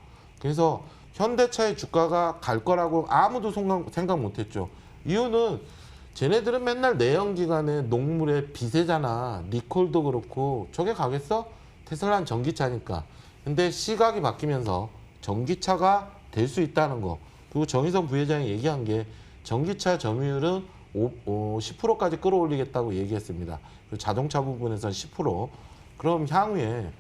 그래서 현대차의 주가가 갈 거라고 아무도 생각 못했죠. 이유는 쟤네들은 맨날 내연기관에 녹물에 비세잖아. 리콜도 그렇고 저게 가겠어? 테슬라는 전기차니까. 근데 시각이 바뀌면서 전기차가 될 수 있다는 거. 그리고 정의선 부회장이 얘기한 게 전기차 점유율은 10%까지 끌어올리겠다고 얘기했습니다. 그리고 자동차 부분에서는 10%. 그럼 향후에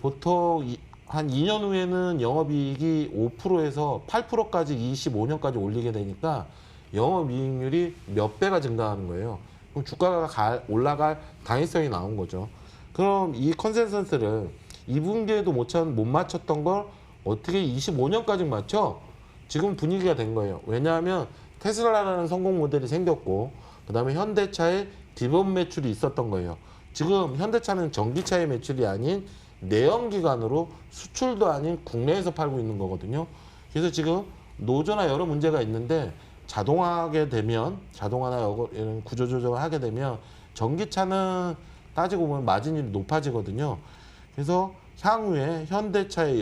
보통 한 2년 후에는 영업이익이 5%에서 8%까지 25년까지 올리게 되니까 영업이익률이 몇 배가 증가하는 거예요. 그럼 주가가 올라갈 당위성이 나온 거죠. 그럼 이 컨센서스를 2분기에도 못 맞췄던 걸 어떻게 25년까지 맞춰? 지금 분위기가 된 거예요. 왜냐하면 테슬라라는 성공 모델이 생겼고 그 다음에 현대차의 기본 매출이 있었던 거예요. 지금 현대차는 전기차의 매출이 아닌 내연기관으로 수출도 아닌 국내에서 팔고 있는 거거든요. 그래서 지금 노조나 여러 문제가 있는데 자동화하게 되면 자동화나 이런 구조조정을 하게 되면 전기차는 따지고 보면 마진이 높아지거든요. 그래서 향후에 현대차의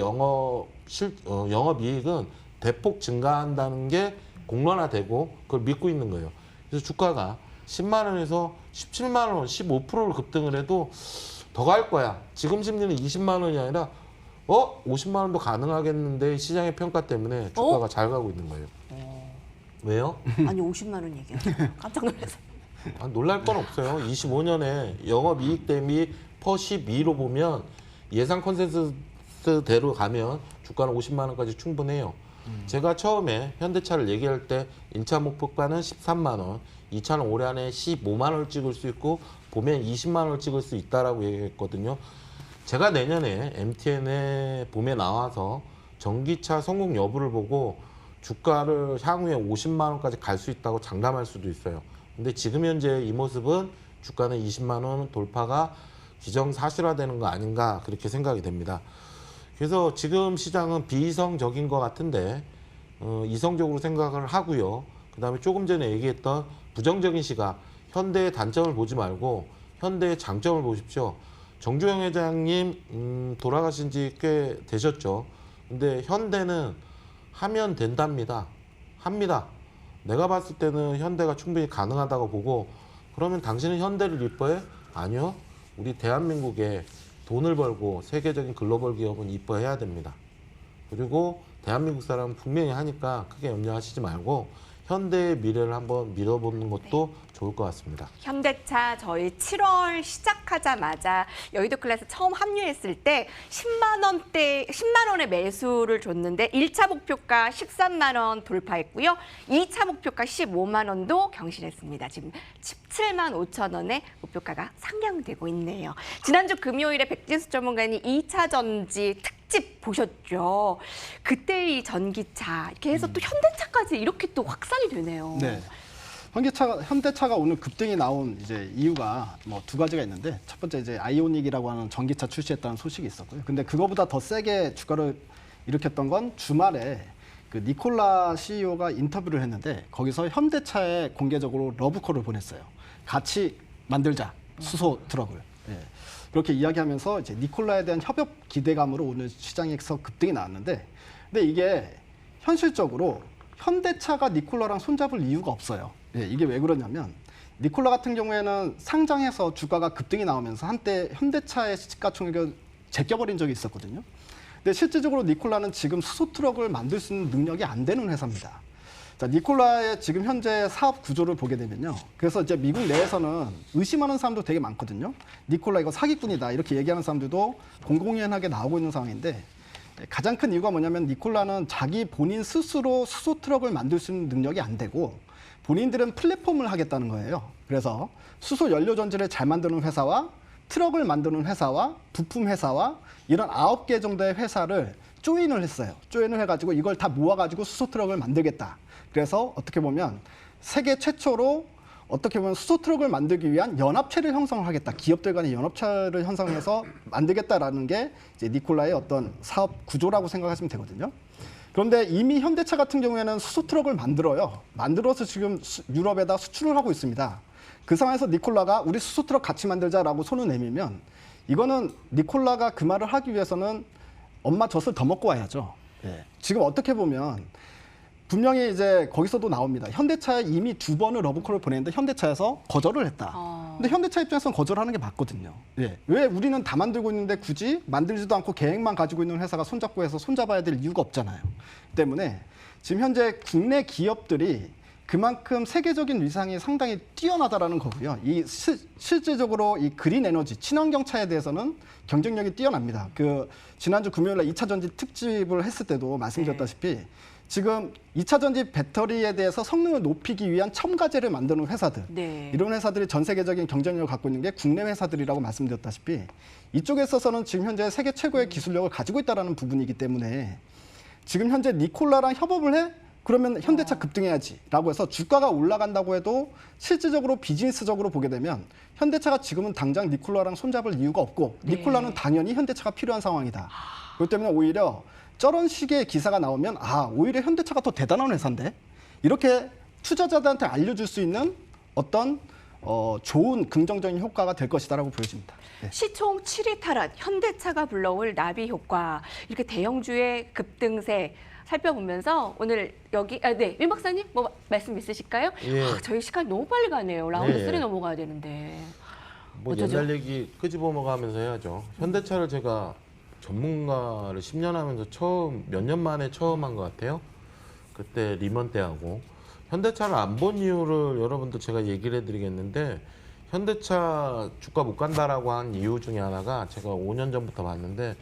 영업이익은 대폭 증가한다는 게 공론화되고 그걸 믿고 있는 거예요. 그래서 주가가 10만 원에서 17만 원, 15%를 급등을 해도 더 갈 거야. 지금 심리는 20만 원이 아니라 50만 원도 가능하겠는데 시장의 평가 때문에 주가가 잘 가고 있는 거예요. 왜요? 아니 50만 원 얘기하죠. 깜짝 놀라서. 놀랄 건 없어요. 25년에 영업이익 대비 퍼 12로 보면 예상 컨센서스대로 가면 주가는 50만 원까지 충분해요. 제가 처음에 현대차를 얘기할 때 1차 목표가는 13만 원, 2차는 올해 안에 15만 원을 찍을 수 있고 봄에 20만 원을 찍을 수 있다라고 얘기했거든요. 제가 내년에 MTN에 봄에 나와서 전기차 성공 여부를 보고 주가를 향후에 50만 원까지 갈 수 있다고 장담할 수도 있어요. 근데 지금 현재 이 모습은 주가는 20만 원 돌파가 기정사실화되는 거 아닌가 그렇게 생각이 됩니다. 그래서 지금 시장은 비이성적인 것 같은데 이성적으로 생각을 하고요. 그다음에 조금 전에 얘기했던 부정적인 시각, 현대의 단점을 보지 말고 현대의 장점을 보십시오. 정주영 회장님 돌아가신 지 꽤 되셨죠. 근데 현대는 하면 된답니다. 합니다. 내가 봤을 때는 현대가 충분히 가능하다고 보고 그러면 당신은 현대를 이뻐해? 아니요. 우리 대한민국에 돈을 벌고 세계적인 글로벌 기업은 이뻐해야 됩니다. 그리고 대한민국 사람은 분명히 하니까 크게 염려하시지 말고 현대의 미래를 한번 믿어보는 것도 좋을 것 같습니다. 현대차 저희 7월 시작하자마자 여의도 클래스 처음 합류했을 때 10만 원의 매수를 줬는데 1차 목표가 13만 원 돌파했고요. 2차 목표가 15만 원도 경신했습니다. 지금 17만 5천 원의 목표가가 상향되고 있네요. 지난주 금요일에 백진수 전문가님 2차 전지 특집 보셨죠? 그때 이 전기차 이렇게 해서 또 현대차까지 이렇게 또 확산이 되네요. 네. 현대차가 오늘 급등이 나온 이제 이유가 뭐 두 가지가 있는데 첫 번째 이제 아이오닉이라고 하는 전기차 출시했다는 소식이 있었고요. 근데 그거보다 더 세게 주가를 일으켰던 건 주말에 그 니콜라 CEO가 인터뷰를 했는데 거기서 현대차에 공개적으로 러브콜을 보냈어요. 같이 만들자 수소 트럭을. 예. 그렇게 이야기하면서 이제 니콜라에 대한 협업 기대감으로 오늘 시장에서 급등이 나왔는데, 근데 이게 현실적으로 현대차가 니콜라랑 손잡을 이유가 없어요. 예, 이게 왜 그러냐면 니콜라 같은 경우에는 상장해서 주가가 급등이 나오면서 한때 현대차의 시가총액을 제껴버린 적이 있었거든요. 근데 실질적으로 니콜라는 지금 수소 트럭을 만들 수 있는 능력이 안 되는 회사입니다. 자, 니콜라의 지금 현재 사업 구조를 보게 되면요. 그래서 이제 미국 내에서는 의심하는 사람도 되게 많거든요. 니콜라 이거 사기꾼이다 이렇게 얘기하는 사람들도 공공연하게 나오고 있는 상황인데 가장 큰 이유가 뭐냐면 니콜라는 자기 본인 스스로 수소 트럭을 만들 수 있는 능력이 안 되고 본인들은 플랫폼을 하겠다는 거예요. 그래서 수소 연료 전지를 잘 만드는 회사와 트럭을 만드는 회사와 부품 회사와 이런 9개 정도의 회사를 조인을 했어요. 조인을 해가지고 이걸 다 모아가지고 수소 트럭을 만들겠다. 그래서 어떻게 보면 세계 최초로 어떻게 보면 수소 트럭을 만들기 위한 연합체를 형성을 하겠다. 기업들 간의 연합체를 형성해서 만들겠다라는 게 이제 니콜라의 어떤 사업 구조라고 생각하시면 되거든요. 그런데 이미 현대차 같은 경우에는 수소 트럭을 만들어요. 만들어서 지금 유럽에다 수출을 하고 있습니다. 그 상황에서 니콜라가 우리 수소 트럭 같이 만들자라고 손을 내밀면 이거는 니콜라가 그 말을 하기 위해서는 엄마 젖을 더 먹고 와야죠. 예. 지금 어떻게 보면 분명히 이제 거기서도 나옵니다. 현대차에 이미 2번을 러브콜을 보냈는데 현대차에서 거절을 했다. 근데 현대차 입장에서는 거절하는 게 맞거든요. 예. 왜 우리는 다 만들고 있는데 굳이 만들지도 않고 계획만 가지고 있는 회사가 손잡고 해서 손잡아야 될 이유가 없잖아요. 때문에 지금 현재 국내 기업들이 그만큼 세계적인 위상이 상당히 뛰어나다라는 거고요. 실질적으로 이 그린 에너지, 친환경 차에 대해서는 경쟁력이 뛰어납니다. 그 지난주 금요일날 2차 전지 특집을 했을 때도 말씀드렸다시피 지금 2차 전지 배터리에 대해서 성능을 높이기 위한 첨가제를 만드는 회사들, 이런 회사들이 전 세계적인 경쟁력을 갖고 있는 게 국내 회사들이라고 말씀드렸다시피 이쪽에 있어서는 지금 현재 세계 최고의 기술력을 가지고 있다는 부분이기 때문에 지금 현재 니콜라랑 협업을 해? 그러면 현대차 급등해야지라고 해서 주가가 올라간다고 해도 실질적으로 비즈니스적으로 보게 되면 현대차가 지금은 당장 니콜라랑 손잡을 이유가 없고 니콜라는 당연히 현대차가 필요한 상황이다. 그렇기 때문에 오히려 저런 식의 기사가 나오면 오히려 현대차가 더 대단한 회사인데 이렇게 투자자들한테 알려줄 수 있는 어떤 좋은 긍정적인 효과가 될 것이다라고 보여집니다. 네. 시총 7위 탈환, 현대차가 불러올 나비 효과, 이렇게 대형주의 급등세 살펴보면서 오늘 여기 네, 민 박사님 뭐 말씀 있으실까요? 예. 저희 시간 너무 빨리 가네요. 라운드 예. 3 넘어가야 되는데. 뭐 어쩌죠? 옛날 얘기 끄집어 먹으면서 해야죠. 현대차를 제가 전문가를 10년 하면서 몇 년 만에 처음 한 것 같아요. 그때 리먼 때하고 현대차를 안 본 이유를 여러분들 제가 얘기를 해드리겠는데 현대차 주가 못 간다라고 한 이유 중에 하나가 제가 5년 전부터 봤는데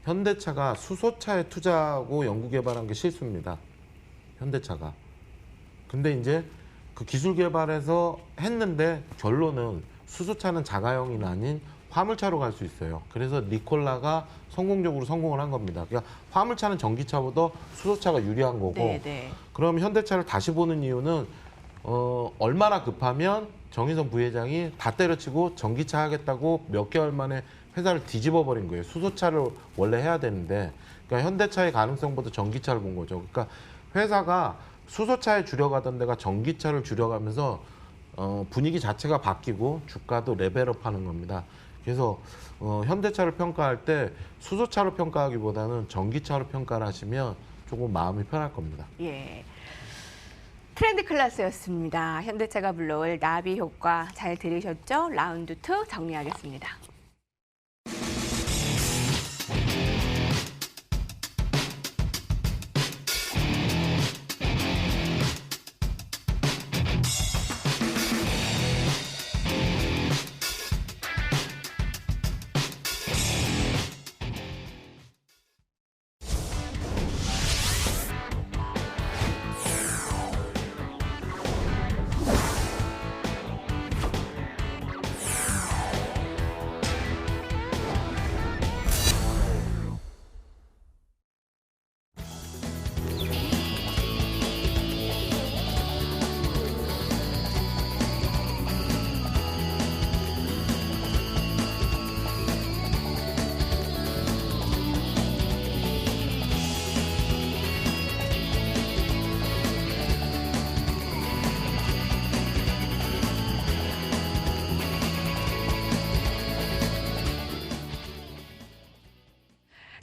현대차가 수소차에 투자하고 연구개발한 게 실수입니다. 현대차가. 근데 이제 그 기술 개발해서 했는데 결론은 수소차는 자가용이 아닌 화물차로 갈 수 있어요. 그래서 니콜라가 성공적으로 성공을 한 겁니다. 그러니까 화물차는 전기차보다 수소차가 유리한 거고 네네. 그럼 현대차를 다시 보는 이유는 얼마나 급하면 정의선 부회장이 다 때려치고 전기차 하겠다고 몇 개월 만에 회사를 뒤집어 버린 거예요. 수소차를 원래 해야 되는데 그러니까 현대차의 가능성보다 전기차를 본 거죠. 그러니까 회사가 수소차에 줄여가던 데가 전기차를 줄여가면서 분위기 자체가 바뀌고 주가도 레벨업하는 겁니다. 그래서 현대차를 평가할 때 수소차로 평가하기보다는 전기차로 평가를 하시면 조금 마음이 편할 겁니다. 예. 트렌드 클래스였습니다. 현대차가 불러올 나비 효과 잘 들으셨죠? 라운드 2 정리하겠습니다.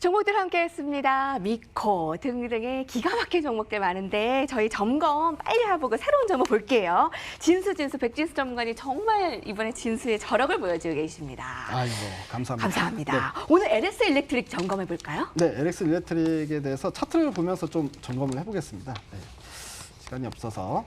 종목들 함께했습니다. 미코 등등의 기가 막힌 종목들 많은데 저희 점검 빨리 해보고 새로운 점을 볼게요. 진수 백진수 전문가님 정말 이번에 진수의 저력을 보여주고 계십니다. 아이고, 감사합니다. 감사합니다. 오늘 LS 일렉트릭 점검해 볼까요? 네, LX 일렉트릭에 대해서 차트를 보면서 좀 점검을 해보겠습니다. 네, 시간이 없어서.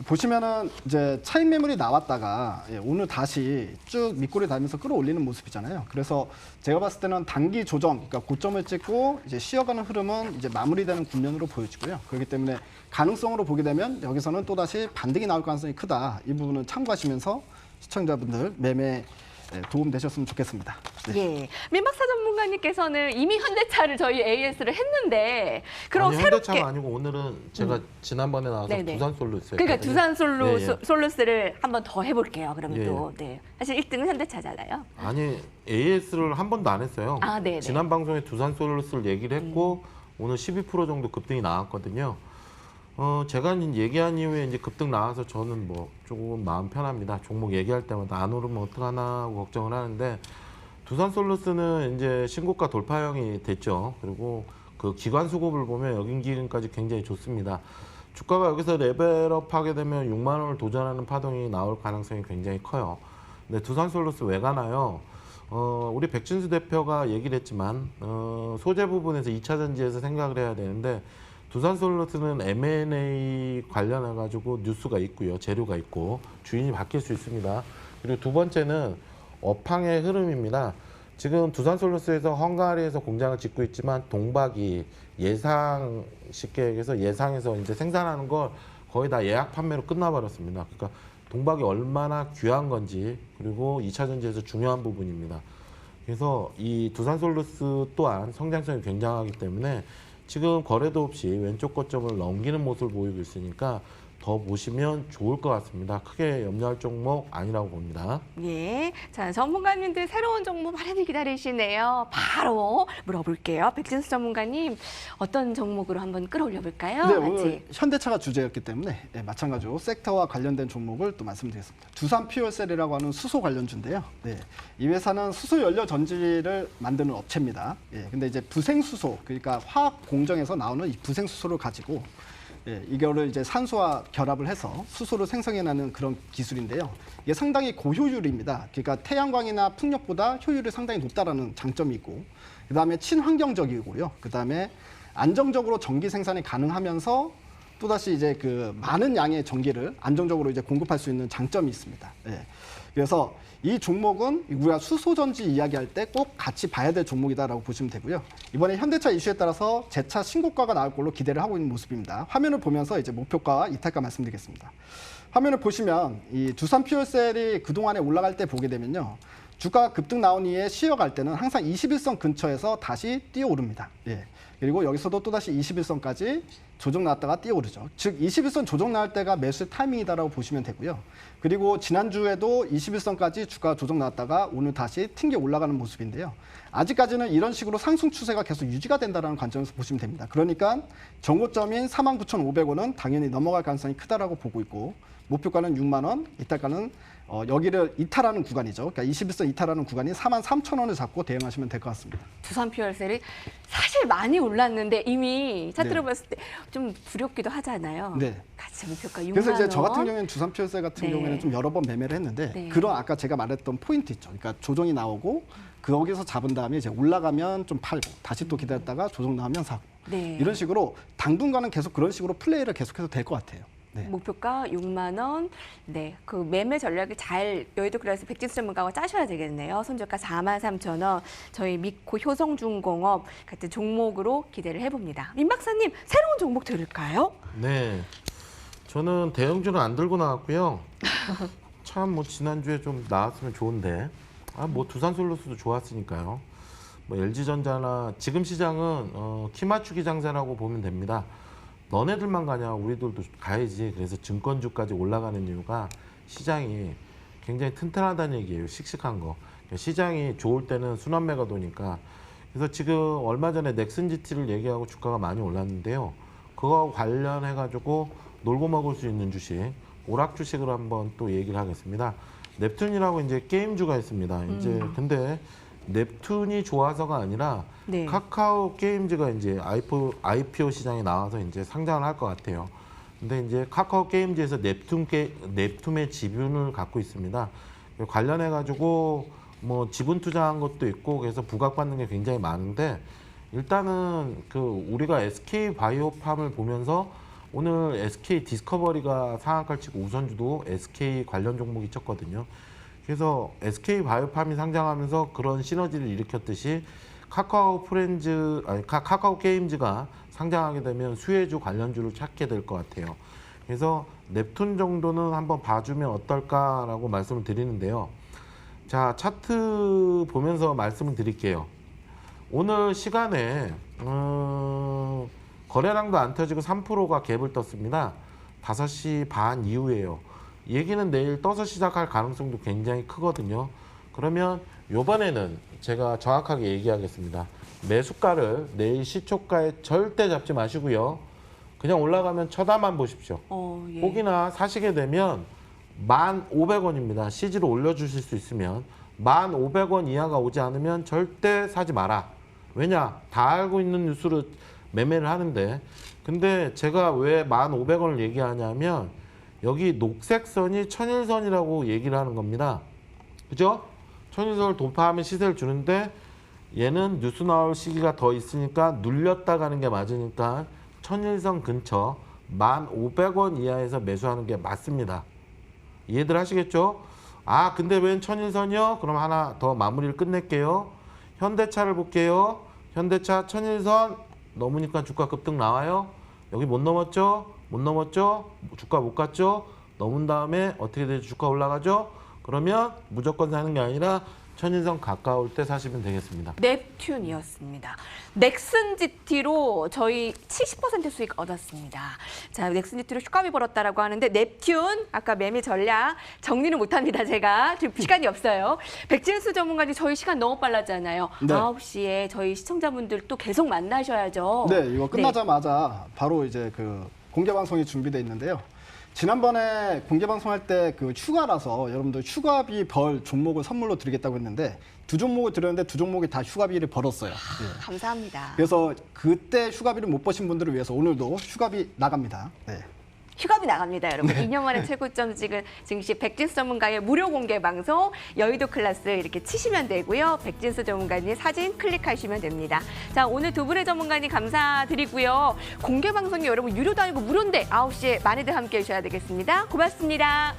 보시면은 이제 차익 매물이 나왔다가 오늘 다시 쭉 밑꼬리 달면서 끌어올리는 모습이잖아요. 그래서 제가 봤을 때는 단기 조정, 그러니까 고점을 찍고 이제 쉬어가는 흐름은 이제 마무리되는 국면으로 보여지고요. 그렇기 때문에 가능성으로 보게 되면 여기서는 또 다시 반등이 나올 가능성이 크다. 이 부분은 참고하시면서 시청자분들 매매 도움 되셨으면 좋겠습니다. 네. 예, 민박사 전문가님께서는 이미 현대차를 저희 AS를 했는데 그럼 아니, 새롭게 현대차가 아니고 오늘은 제가 지난번에 나와서 네네. 두산 솔루스 그러니까 두산 예. 솔루스를 한번 더 해볼게요. 그러면 예, 또 네. 사실 1등은 현대차잖아요. 아니 AS를 한 번도 안 했어요. 아, 네네. 지난 방송에 두산 솔루스를 얘기를 했고 오늘 12% 정도 급등이 나왔거든요. 제가 얘기한 이후에 이제 급등 나와서 저는 뭐 조금 마음 편합니다. 종목 얘기할 때마다 안 오르면 어떡하나 하고 걱정을 하는데 두산 솔루스는 이제 신고가 돌파형이 됐죠. 그리고 그 기관 수급을 보면 역인기금까지 굉장히 좋습니다. 주가가 여기서 레벨업 하게 되면 6만 원을 도전하는 파동이 나올 가능성이 굉장히 커요. 근데 두산 솔루스 왜 가나요? 우리 백진수 대표가 얘기를 했지만 소재 부분에서 2차 전지에서 생각을 해야 되는데 두산 솔루스는 M&A 관련해 가지고 뉴스가 있고요. 재료가 있고 주인이 바뀔 수 있습니다. 그리고 두 번째는 업황의 흐름입니다. 지금 두산 솔루스에서 헝가리에서 공장을 짓고 있지만 동박이 예상 쉽게 얘기해서 예상해서 이제 생산하는 걸 거의 다 예약 판매로 끝나버렸습니다. 그러니까 동박이 얼마나 귀한 건지 그리고 2차 전지에서 중요한 부분입니다. 그래서 이 두산 솔루스 또한 성장성이 굉장하기 때문에 지금 거래도 없이 왼쪽 거점을 넘기는 모습을 보이고 있으니까 더 보시면 좋을 것 같습니다. 크게 염려할 종목 아니라고 봅니다. 예, 자 전문가님들 새로운 종목 많이 기다리시네요. 바로 물어볼게요. 백진수 전문가님 어떤 종목으로 한번 끌어올려 볼까요? 네, 오늘 현대차가 주제였기 때문에 마찬가지로 섹터와 관련된 종목을 또 말씀드리겠습니다. 두산 퓨얼셀이라고 하는 수소 관련주인데요. 네, 이 회사는 수소 연료 전지를 만드는 업체입니다. 근데 이제 부생수소, 그러니까 화학 공정에서 나오는 이 부생수소를 가지고 이거를 이제 산소와 결합을 해서 수소를 생성해내는 그런 기술인데요. 이게 상당히 고효율입니다. 그러니까 태양광이나 풍력보다 효율이 상당히 높다라는 장점이 있고, 그다음에 친환경적이고요. 그다음에 안정적으로 전기 생산이 가능하면서 또다시 이제 그 많은 양의 전기를 안정적으로 이제 공급할 수 있는 장점이 있습니다. 그래서 이 종목은 우리가 수소전지 이야기할 때 꼭 같이 봐야 될 종목이다라고 보시면 되고요. 이번에 현대차 이슈에 따라서 재차 신고가가 나올 걸로 기대를 하고 있는 모습입니다. 화면을 보면서 이제 목표가와 이탈가 말씀드리겠습니다. 화면을 보시면 이 두산 퓨얼셀이 그동안에 올라갈 때 보게 되면요. 주가가 급등 나온 이후에 쉬어갈 때는 항상 21선 근처에서 다시 뛰어오릅니다. 예. 그리고 여기서도 또다시 21선까지 조정 나왔다가 뛰어오르죠. 즉 21선 조정 나올 때가 매수 타이밍이다라고 보시면 되고요. 그리고 지난주에도 21선까지 주가 조정 나왔다가 오늘 다시 튕겨 올라가는 모습인데요. 아직까지는 이런 식으로 상승 추세가 계속 유지가 된다는 관점에서 보시면 됩니다. 그러니까 정고점인 49,500원은 당연히 넘어갈 가능성이 크다라고 보고 있고 목표가는 6만 원, 이탈가는 여기를 이탈하는 구간이죠. 그러니까 21선 이탈하는 구간이 43,000원을 잡고 대응하시면 될 것 같습니다. 두산 퓨얼셀이 사실 많이 올랐는데 이미 차트로 봤을 때 좀 두렵기도 하잖아요. 네. 같이 목표가 6만 원. 그래서 이제 저 같은 경우에는 두산 퓨얼셀 같은 네. 경우에는 좀 여러 번 매매를 했는데 네. 그런 아까 제가 말했던 포인트 있죠. 그러니까 조정이 나오고 거기서 잡은 다음에 이제 올라가면 좀 팔고 다시 또 기다렸다가 조정 나오면 사고 네. 이런 식으로 당분간은 계속 그런 식으로 플레이를 계속해서 될 것 같아요. 네. 목표가 6만 원. 네, 그 매매 전략이 잘 여의도 클래스 백진수 전문가와 짜셔야 되겠네요. 손절가 43,000원. 저희 미코 효성중공업 같은 종목으로 기대를 해봅니다. 민 박사님, 새로운 종목 들을까요? 네. 저는 대형주는 안 들고 나왔고요. 참 뭐 지난주에 좀 나왔으면 좋은데. 뭐 두산솔루스도 좋았으니까요. 뭐 LG전자나 지금 시장은 키 맞추기 장세라고 보면 됩니다. 너네들만 가냐 우리들도 가야지. 그래서 증권주까지 올라가는 이유가 시장이 굉장히 튼튼하다는 얘기예요. 씩씩한 거. 시장이 좋을 때는 순환매가 도니까. 그래서 지금 얼마 전에 넥슨GT를 얘기하고 주가가 많이 올랐는데요. 그거하고 관련해가지고 놀고 먹을 수 있는 주식, 오락 주식을 한번 또 얘기를 하겠습니다. 넵튠이라고 이제 게임주가 있습니다. 이제 근데 넵튠이 좋아서가 아니라 네. 카카오 게임즈가 이제 IPO 시장에 나와서 이제 상장을 할 것 같아요. 근데 이제 카카오 게임즈에서 넵튠의 지분을 갖고 있습니다. 관련해 가지고 뭐 지분 투자한 것도 있고 그래서 부각받는 게 굉장히 많은데 일단은 그 우리가 SK 바이오팜을 보면서 오늘 SK 디스커버리가 상한가를 치고 우선주도 SK 관련 종목이 쳤거든요. 그래서 SK 바이오팜이 상장하면서 그런 시너지를 일으켰듯이 카카오 게임즈가 상장하게 되면 수혜주 관련주를 찾게 될 것 같아요. 그래서 넵튠 정도는 한번 봐주면 어떨까라고 말씀을 드리는데요. 자, 차트 보면서 말씀을 드릴게요. 오늘 시간에 거래량도 안 터지고 3%가 갭을 떴습니다. 5시 반 이후에요. 얘기는 내일 떠서 시작할 가능성도 굉장히 크거든요. 그러면 이번에는 제가 정확하게 얘기하겠습니다. 매수가를 내일 시초가에 절대 잡지 마시고요. 그냥 올라가면 쳐다만 보십시오. 예. 혹이나 사시게 되면 1,500원입니다. CG로 올려주실 수 있으면 1,500원 이하가 오지 않으면 절대 사지 마라. 왜냐? 다 알고 있는 뉴스로 매매를 하는데 근데 제가 왜 1,500원을 얘기하냐면 여기 녹색 선이 천일선이라고 얘기를 하는 겁니다. 그죠? 천일선을 돌파하면 시세를 주는데 얘는 뉴스 나올 시기가 더 있으니까 눌렸다 가는 게 맞으니까 천일선 근처 1,500원 이하에서 매수하는 게 맞습니다. 이해들 하시겠죠? 아 근데 웬 천일선이요? 그럼 하나 더 마무리를 끝낼게요. 현대차를 볼게요. 현대차 천일선 넘으니까 주가 급등 나와요. 여기 못 넘었죠? 못 넘었죠? 주가 못 갔죠? 넘은 다음에 어떻게 되죠? 주가 올라가죠? 그러면 무조건 사는 게 아니라 천일선 가까울 때 사시면 되겠습니다. 넵튠이었습니다. 넥슨GT로 저희 70% 수익 얻었습니다. 자, 넥슨GT로 휴가비 벌었다라고 하는데 넵튠 아까 매매 전략 정리는 못합니다. 제가 지금 시간이 없어요. 백진수 전문가님 저희 시간 너무 빨랐잖아요. 네. 9시에 저희 시청자분들 또 계속 만나셔야죠. 네, 이거 끝나자마자 바로 이제 그 공개 방송이 준비되어 있는데요. 지난번에 공개 방송할 때 그 휴가라서 여러분들 휴가비 벌 종목을 선물로 드리겠다고 했는데 2종목을 드렸는데 2종목이 다 휴가비를 벌었어요. 네. 감사합니다. 그래서 그때 휴가비를 못 버신 분들을 위해서 오늘도 휴가비 나갑니다. 네. 휴가비 나갑니다, 여러분. 2년 만에 최고점 찍은 증시 백진수 전문가의 무료 공개 방송 여의도 클래스 이렇게 치시면 되고요. 백진수 전문가님 사진 클릭하시면 됩니다. 자, 오늘 두 분의 전문가님 감사드리고요. 공개 방송이 여러분 유료도 아니고 무료인데 9시에 많이들 함께해 주셔야 되겠습니다. 고맙습니다.